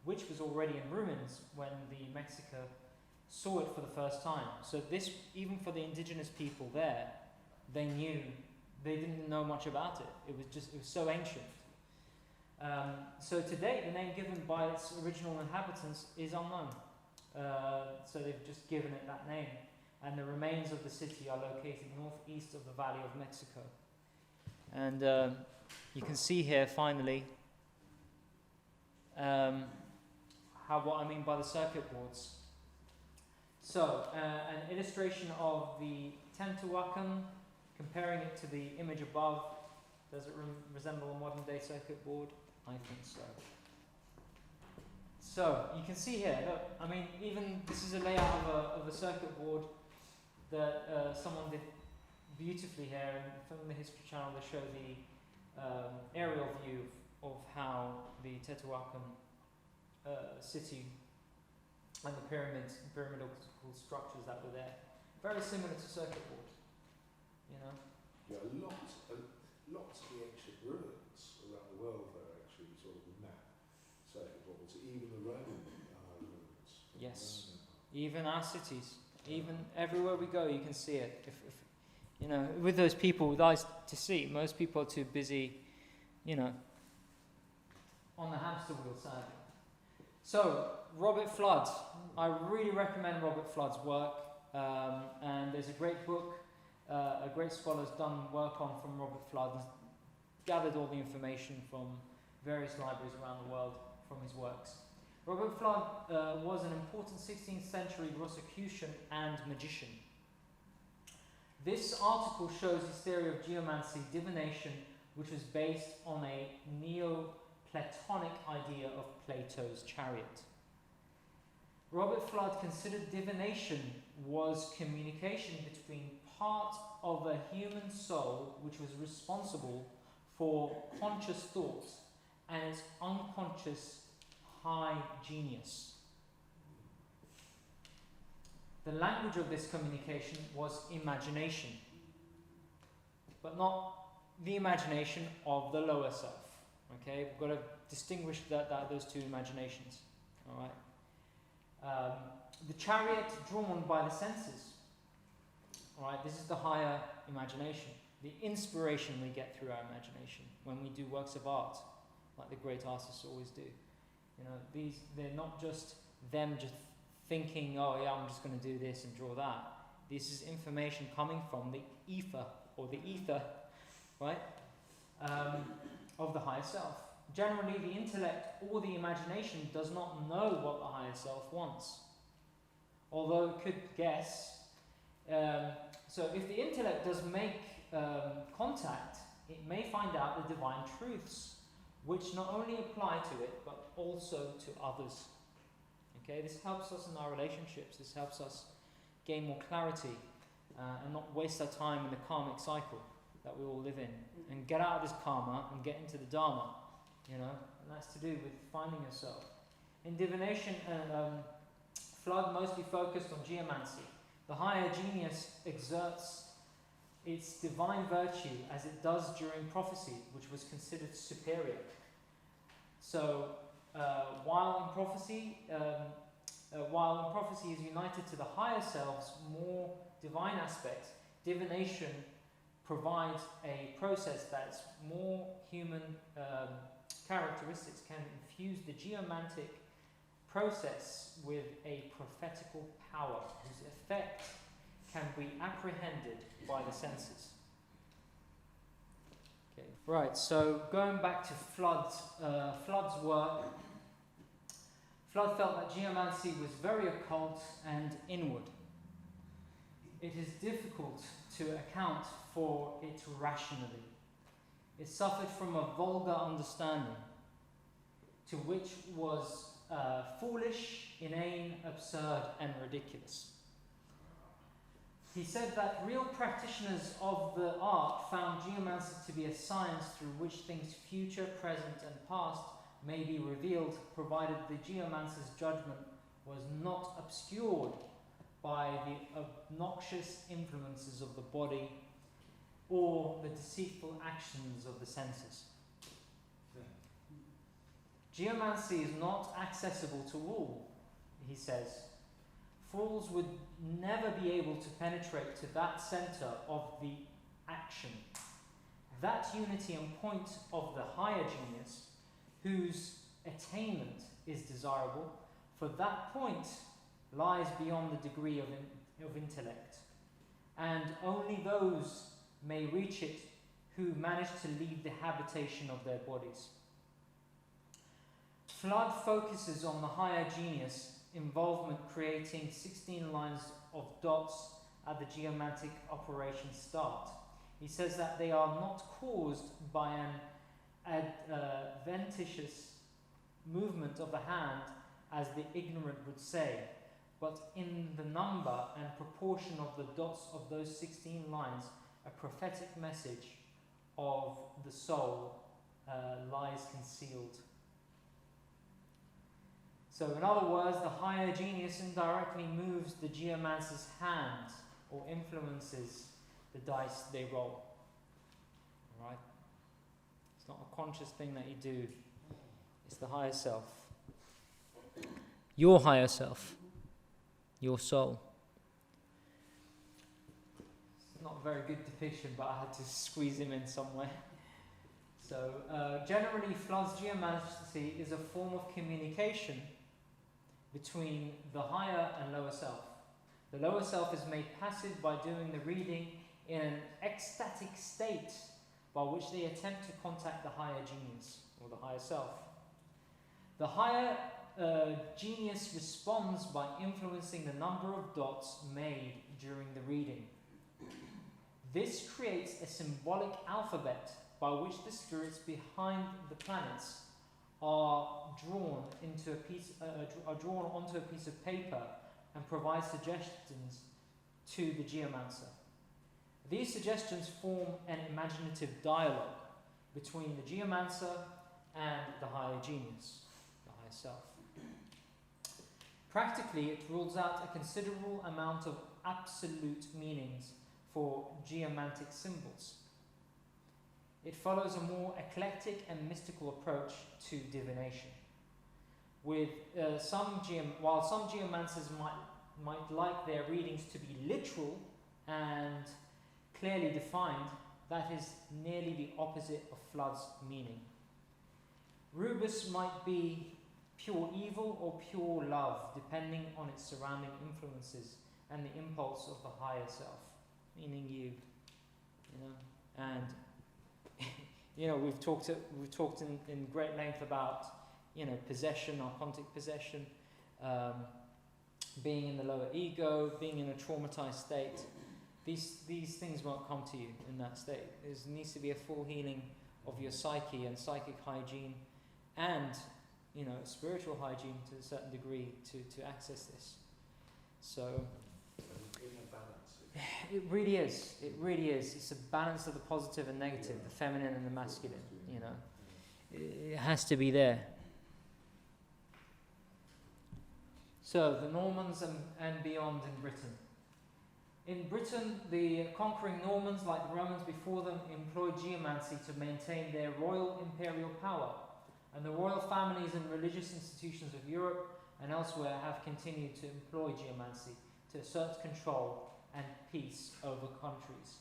which was already in ruins when the Mexica saw it for the first time. So this, even for the indigenous people there, they didn't know much about it. It was so ancient. So to date, the name given by its original inhabitants is unknown. So they've just given it that name. And the remains of the city are located northeast of the Valley of Mexico. And you can see here, finally, what I mean by the circuit boards. So, an illustration of the Teotihuacan, comparing it to the image above. Does it resemble a modern day circuit board? I think so. So, you can see here, look, I mean, even this is a layout of a circuit board that someone did beautifully here, and from the History Channel they show the aerial view of how the Teotihuacan city and the pyramidal structures that were there. Very similar to circuit board, you know. Yeah, lots of the ancient ruins around the world are actually sort of map circuit boards, even the Roman ruins. Yes, even our cities Even everywhere we go, you can see it. If you know, with those people with eyes to see, most people are too busy, you know, on the hamster wheel, sadly. So, Robert Flood. I really recommend Robert Flood's work. And there's a great book, a great scholar's done work on from Robert Flood, and gathered all the information from various libraries around the world from his works. Robert Flood was an important 16th century Rosicrucian and magician. This article shows his theory of geomancy, divination, which was based on a Neoplatonic idea of Plato's chariot. Robert Flood considered divination was communication between part of a human soul which was responsible for conscious thoughts and its unconscious high genius. The language of this communication was imagination, but not the imagination of the lower self. Okay, we've got to distinguish those two imaginations. All right. The chariot drawn by the senses. All right, this is the higher imagination, the inspiration we get through our imagination when we do works of art, like the great artists always do. You know, they're not just them just thinking, oh yeah, I'm just going to do this and draw that. This is information coming from the ether, right, of the higher self. Generally, the intellect or the imagination does not know what the higher self wants, although it could guess. So if the intellect does make contact, it may find out the divine truths, which not only apply to it, but also to others. Okay, this helps us in our relationships. This helps us gain more clarity and not waste our time in the karmic cycle that we all live in, and get out of this karma and get into the dharma. You know, and that's to do with finding yourself. In divination, Flood mostly focused on geomancy. The higher genius exerts its divine virtue as it does during prophecy, which was considered superior. So, while in prophecy is united to the higher selves, more divine aspects, divination provides a process that's more human characteristics, can infuse the geomantic process with a prophetical power whose effect can be apprehended by the senses. Okay. Right, so going back to Flood's work, Flood felt that geomancy was very occult and inward. It is difficult to account for it rationally. It suffered from a vulgar understanding, to which was foolish, inane, absurd, and ridiculous. He said that real practitioners of the art found geomancy to be a science through which things future, present, and past may be revealed, provided the geomancer's judgment was not obscured by the obnoxious influences of the body or the deceitful actions of the senses. Geomancy is not accessible to all, he says. Fools would never be able to penetrate to that center of the action, that unity and point of the higher genius, whose attainment is desirable, for that point lies beyond the degree of intellect, and only those may reach it who manage to leave the habitation of their bodies. Flood focuses on the higher genius involvement, creating 16 lines of dots at the geomantic operation start. He says that they are not caused by an adventitious movement of the hand, as the ignorant would say, but in the number and proportion of the dots of those 16 lines, a prophetic message of the soul lies concealed. So, in other words, the higher genius indirectly moves the geomancer's hand or influences the dice they roll. Alright? It's not a conscious thing that you do, it's the higher self. Your higher self, your soul. not a very good depiction, but I had to squeeze him in somewhere. So, generally, Flood's geomancy is a form of communication between the higher and lower self. The lower self is made passive by doing the reading in an ecstatic state by which they attempt to contact the higher genius, or the higher self. The higher genius responds by influencing the number of dots made during the reading. This creates a symbolic alphabet by which the spirits behind the planets are drawn onto a piece of paper and provide suggestions to the geomancer. These suggestions form an imaginative dialogue between the geomancer and the higher genius, the higher self. Practically, it rules out a considerable amount of absolute meanings for geomantic symbols. It follows a more eclectic and mystical approach to divination. While some geomancers might like their readings to be literal and clearly defined, that is nearly the opposite of Flood's meaning. Rubus might be pure evil or pure love, depending on its surrounding influences and the impulse of the higher self, meaning you know. And you know, we've talked in great length about, you know, possession, archontic possession, being in the lower ego, being in a traumatized state. These things won't come to you in that state. There needs to be a full healing of your psyche and psychic hygiene, and, you know, spiritual hygiene to a certain degree to access this. So it really is. It really is. It's a balance of the positive and negative, the feminine and the masculine. You know, it has to be there. So the Normans and beyond in Britain. In Britain, the conquering Normans, like the Romans before them, employed geomancy to maintain their royal imperial power, and the royal families and religious institutions of Europe and elsewhere have continued to employ geomancy to assert control and peace over countries.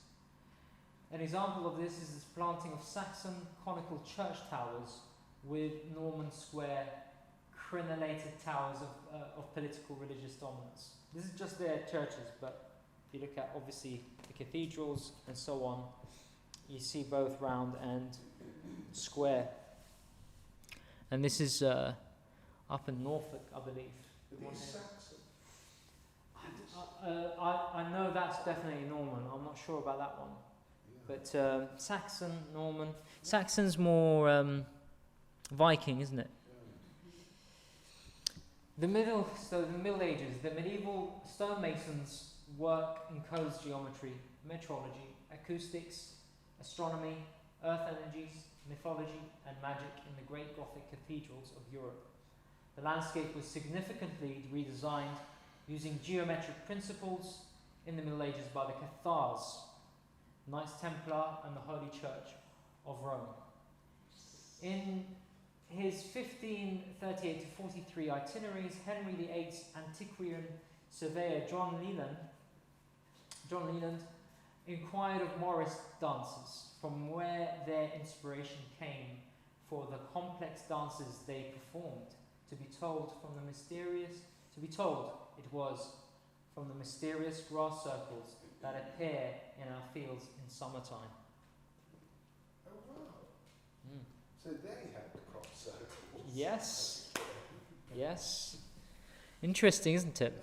An example of this is the planting of Saxon conical church towers with Norman square crenellated towers of political religious dominance. This is just their churches, but if you look at obviously the cathedrals and so on, you see both round and square. And this is up in Norfolk, I believe. I know that's definitely Norman. I'm not sure about that one. Yeah. But Saxon, Norman. Saxon's more Viking, isn't it? The Middle Ages, the medieval stonemasons work in codes geometry, metrology, acoustics, astronomy, earth energies, mythology, and magic in the great Gothic cathedrals of Europe. The landscape was significantly redesigned using geometric principles in the Middle Ages by the Cathars, Knights Templar, and the Holy Church of Rome. In his 1538 to 43 itineraries, Henry VIII's antiquarian surveyor John Leland inquired of Morris dancers from where their inspiration came for the complex dances they performed. It was from the mysterious grass circles that appear in our fields in summertime. Oh wow! Mm. So they had crop circles. Yes. Yes. Interesting, isn't it?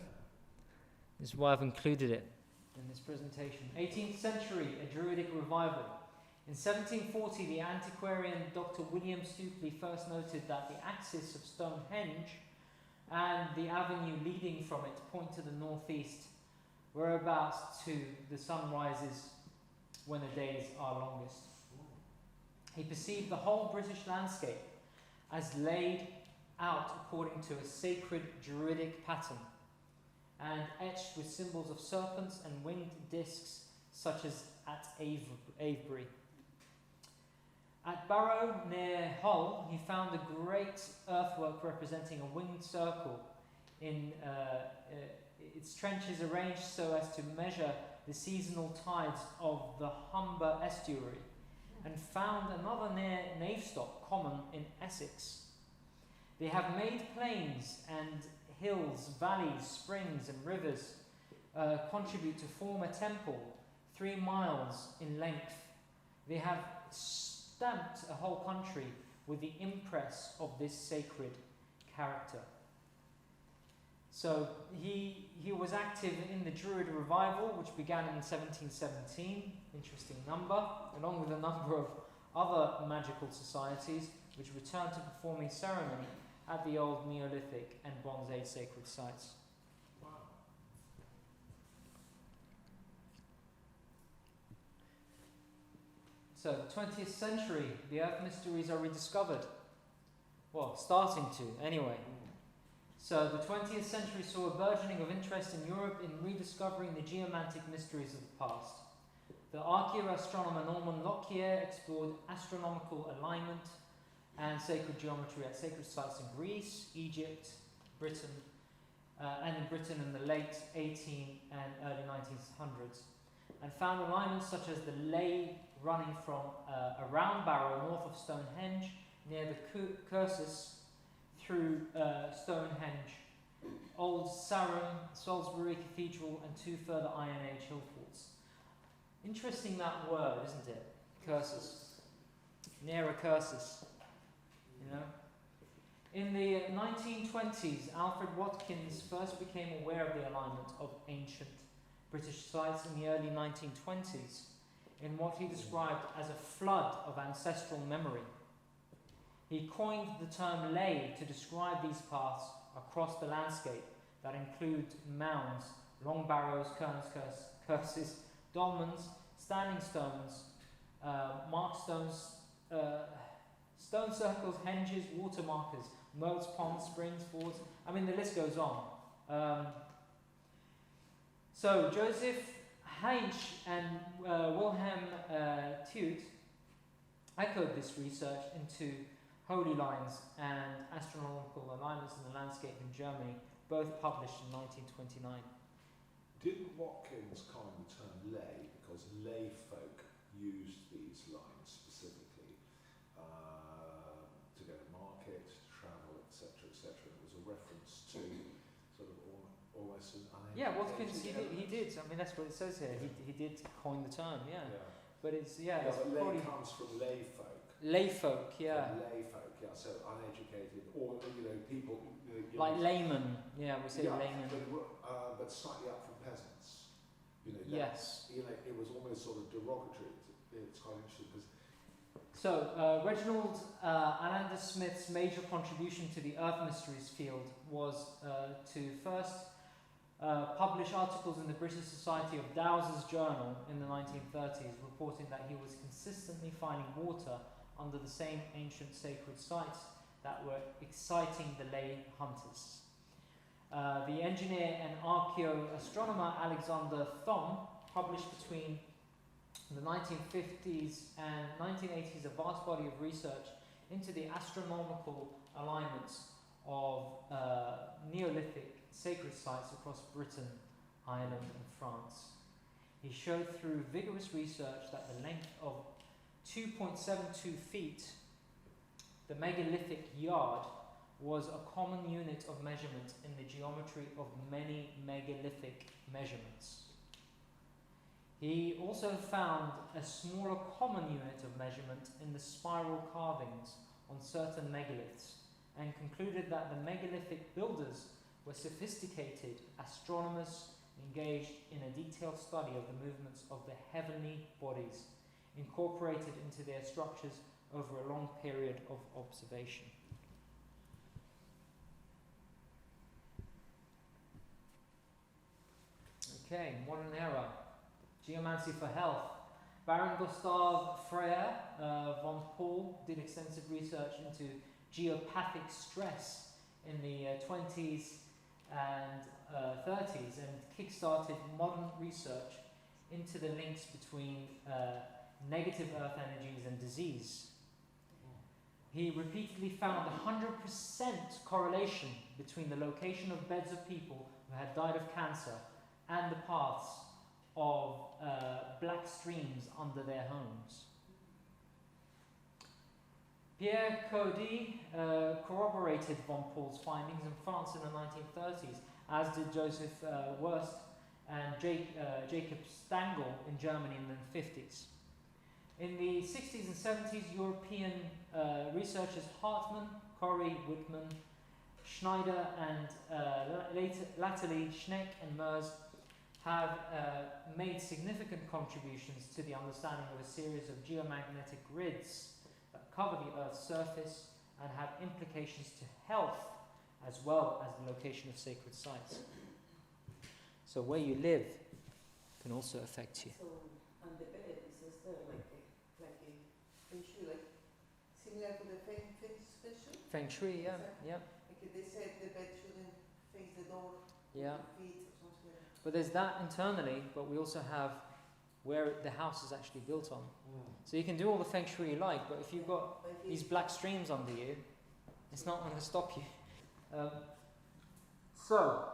This is why I've included it in this presentation. 18th century, a Druidic revival. In 1740, the antiquarian Dr. William Stukeley first noted that the axis of Stonehenge and the avenue leading from it point to the northeast, whereabouts to the sun rises when the days are longest. He perceived the whole British landscape as laid out according to a sacred Druidic pattern and etched with symbols of serpents and winged discs, such as at Avebury. At Barrow, near Hull, he found a great earthwork representing a winged circle in its trenches arranged so as to measure the seasonal tides of the Humber estuary, and found another near Navestock common in Essex. They have made plains and hills, valleys, springs and rivers contribute to form a temple 3 miles in length. They have stamped a whole country with the impress of this sacred character. So he was active in the Druid revival, which began in 1717, interesting number, along with a number of other magical societies which returned to performing ceremony at the old Neolithic and Bronze Age sacred sites. Wow. So, the 20th century, the Earth mysteries are rediscovered. Well, starting to, anyway. So, the 20th century saw a burgeoning of interest in Europe in rediscovering the geomantic mysteries of the past. The archaeoastronomer Norman Lockyer explored astronomical alignment and sacred geometry at sacred sites in Greece, Egypt, Britain, and in Britain in the late 18 and early 1900s, and found alignments such as the ley running from a round barrow north of Stonehenge near the Cursus through Stonehenge, Old Sarum, Salisbury Cathedral, and 2 further Iron Age hill forts. Interesting that word, isn't it? Cursus. Near a cursus. You know? In the 1920s, Alfred Watkins first became aware of the alignment of ancient British sites in the early 1920s in what he described as a flood of ancestral memory. He coined the term ley to describe these paths across the landscape that include mounds, long barrows, cairns, curses, dolmens, standing stones, mark stones, stone circles, henges, water markers, moats, ponds, springs, fords. I mean, the list goes on. So Joseph Heinsch and Wilhelm Teut echoed this research into holy lines and astronomical alignments in the landscape in Germany, both published in 1929. Didn't Watkins coin the term lay because lay folk used these lines specifically to go to market, to travel, etc., etc. It was a reference to sort of almost an uneducated. Yeah, Watkins, he did. I mean, that's what it says here. He did coin the term, yeah. But it's, yeah. It's but lay comes from lay folk. Lay folk, yeah. Lay folk, yeah. So uneducated, or people. Like laymen, yeah, we say laymen. But slightly up from peasants. Yes. It was almost sort of derogatory. It's quite interesting because. So, Reginald Alander Smith's major contribution to the Earth Mysteries field was to first publish articles in the British Society of Dows's Journal in the 1930s, reporting that he was consistently finding water under the same ancient sacred sites that were exciting the lay hunters. The engineer and archaeoastronomer Alexander Thom published between the 1950s and 1980s a vast body of research into the astronomical alignments of Neolithic sacred sites across Britain, Ireland and France. He showed through vigorous research that the length of 2.72 feet, the megalithic yard, was a common unit of measurement in the geometry of many megalithic measurements. He also found a smaller common unit of measurement in the spiral carvings on certain megaliths, and concluded that the megalithic builders were sophisticated astronomers engaged in a detailed study of the movements of the heavenly bodies, incorporated into their structures over a long period of observation. Okay, modern era. Geomancy for health. Baron Gustav Freyer von Paul did extensive research into geopathic stress in the 20s and 30s and kick-started modern research into the links between negative earth energies and disease. he repeatedly found 100% correlation between the location of beds of people who had died of cancer and the paths of black streams under their homes. Pierre Cody corroborated von Paul's findings in France in the 1930s, as did Joseph Wurst and Jacob Stangl in Germany in the 50s. In the 60s and 70s, European researchers Hartmann, Corey, Wittmann, Schneider, and latterly Schneck and Merz have made significant contributions to the understanding of a series of geomagnetic grids that cover the Earth's surface and have implications to health as well as the location of sacred sites. So where you live can also affect you. So, and the bed, is there like a feng shui, like similar to the feng shui? Feng shui, yeah, yeah. Like they said the bed shouldn't face the door, Yeah. the feet or something like that. But there's that internally, but we also have where the house is actually built on. So you can do all the feng shui you like, but if you've got But if these black streams under you, it's not going to stop you. So,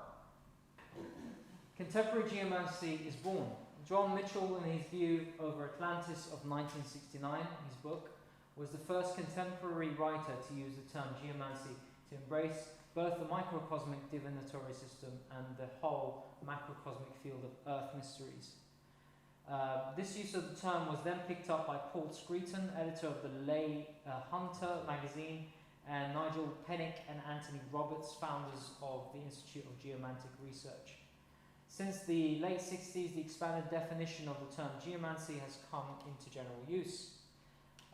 contemporary geomancy is born. John Mitchell, in his view over Atlantis of 1969, his book, was the first contemporary writer to use the term geomancy to embrace both the microcosmic divinatory system and the whole macrocosmic field of Earth mysteries. This use of the term was then picked up by Paul Screeton, editor of the Lay Hunter magazine, and Nigel Pennick and Anthony Roberts, founders of the Institute of Geomantic Research. Since the late 60s, the expanded definition of the term geomancy has come into general use.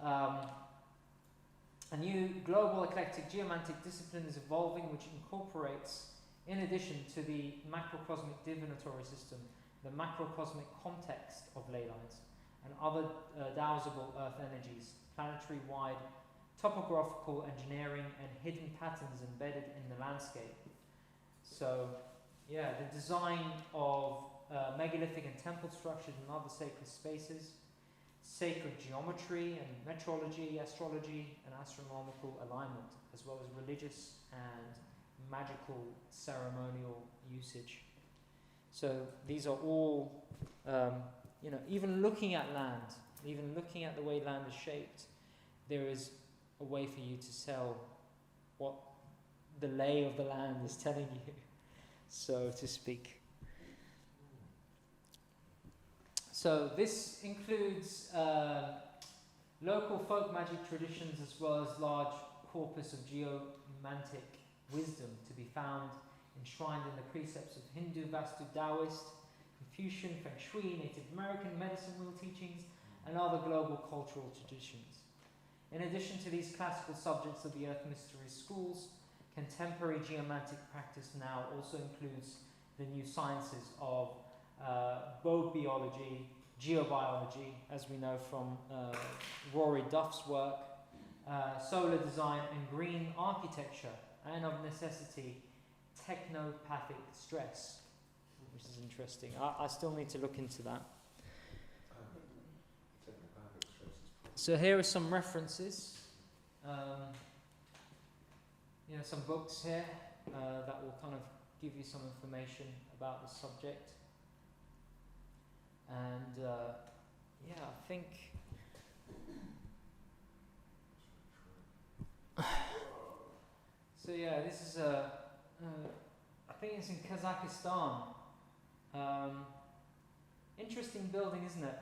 A new global eclectic geomantic discipline is evolving, which incorporates, in addition to the macrocosmic divinatory system, the macrocosmic context of ley lines and other dowsable Earth energies, planetary-wide topographical engineering and hidden patterns embedded in the landscape. So, yeah, the design of megalithic and temple structures and other sacred spaces, sacred geometry and metrology, astrology and astronomical alignment, as well as religious and magical ceremonial usage. So these are all, even looking at land, even looking at the way land is shaped, there is a way for you to sell what the lay of the land is telling you, so to speak. So this includes local folk magic traditions as well as large corpus of geomantic wisdom to be found enshrined in the precepts of Hindu, Vastu, Taoist, Confucian, Feng Shui, Native American medicine wheel teachings, and other global cultural traditions. In addition to these classical subjects of the Earth Mysteries schools, contemporary geomantic practice now also includes the new sciences of bobiology, geobiology, as we know from Rory Duff's work, solar design and green architecture, and of necessity, technopathic stress, which is interesting. I still need to look into that. Technopathic stress is So here are some references. Some books here that will kind of give you some information about the subject. And I think so. Yeah, this is I think it's in Kazakhstan. Interesting building, isn't it?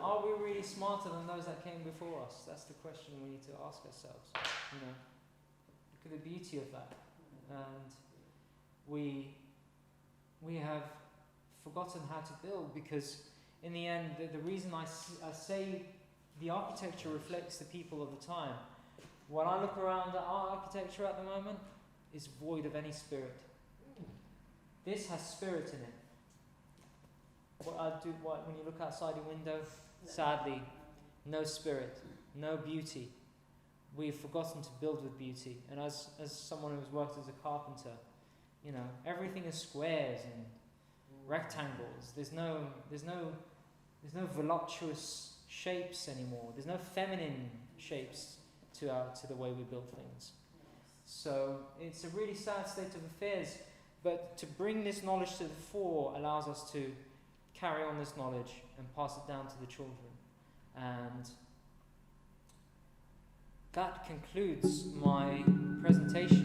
Are we really smarter than those that came before us? That's the question we need to ask ourselves. Look at the beauty of that, and we have forgotten how to build, because in the end, the reason I say the architecture reflects the people of the time. When I look around at our architecture at the moment, it's void of any spirit. This has spirit in it. When you look outside your window, sadly, no spirit, no beauty. We've forgotten to build with beauty. And as someone who's worked as a carpenter, everything is squares and rectangles. There's no voluptuous shapes anymore. There's no feminine shapes to the way we build things. So it's a really sad state of affairs. But to bring this knowledge to the fore allows us to carry on this knowledge and pass it down to the children. And that concludes my presentation.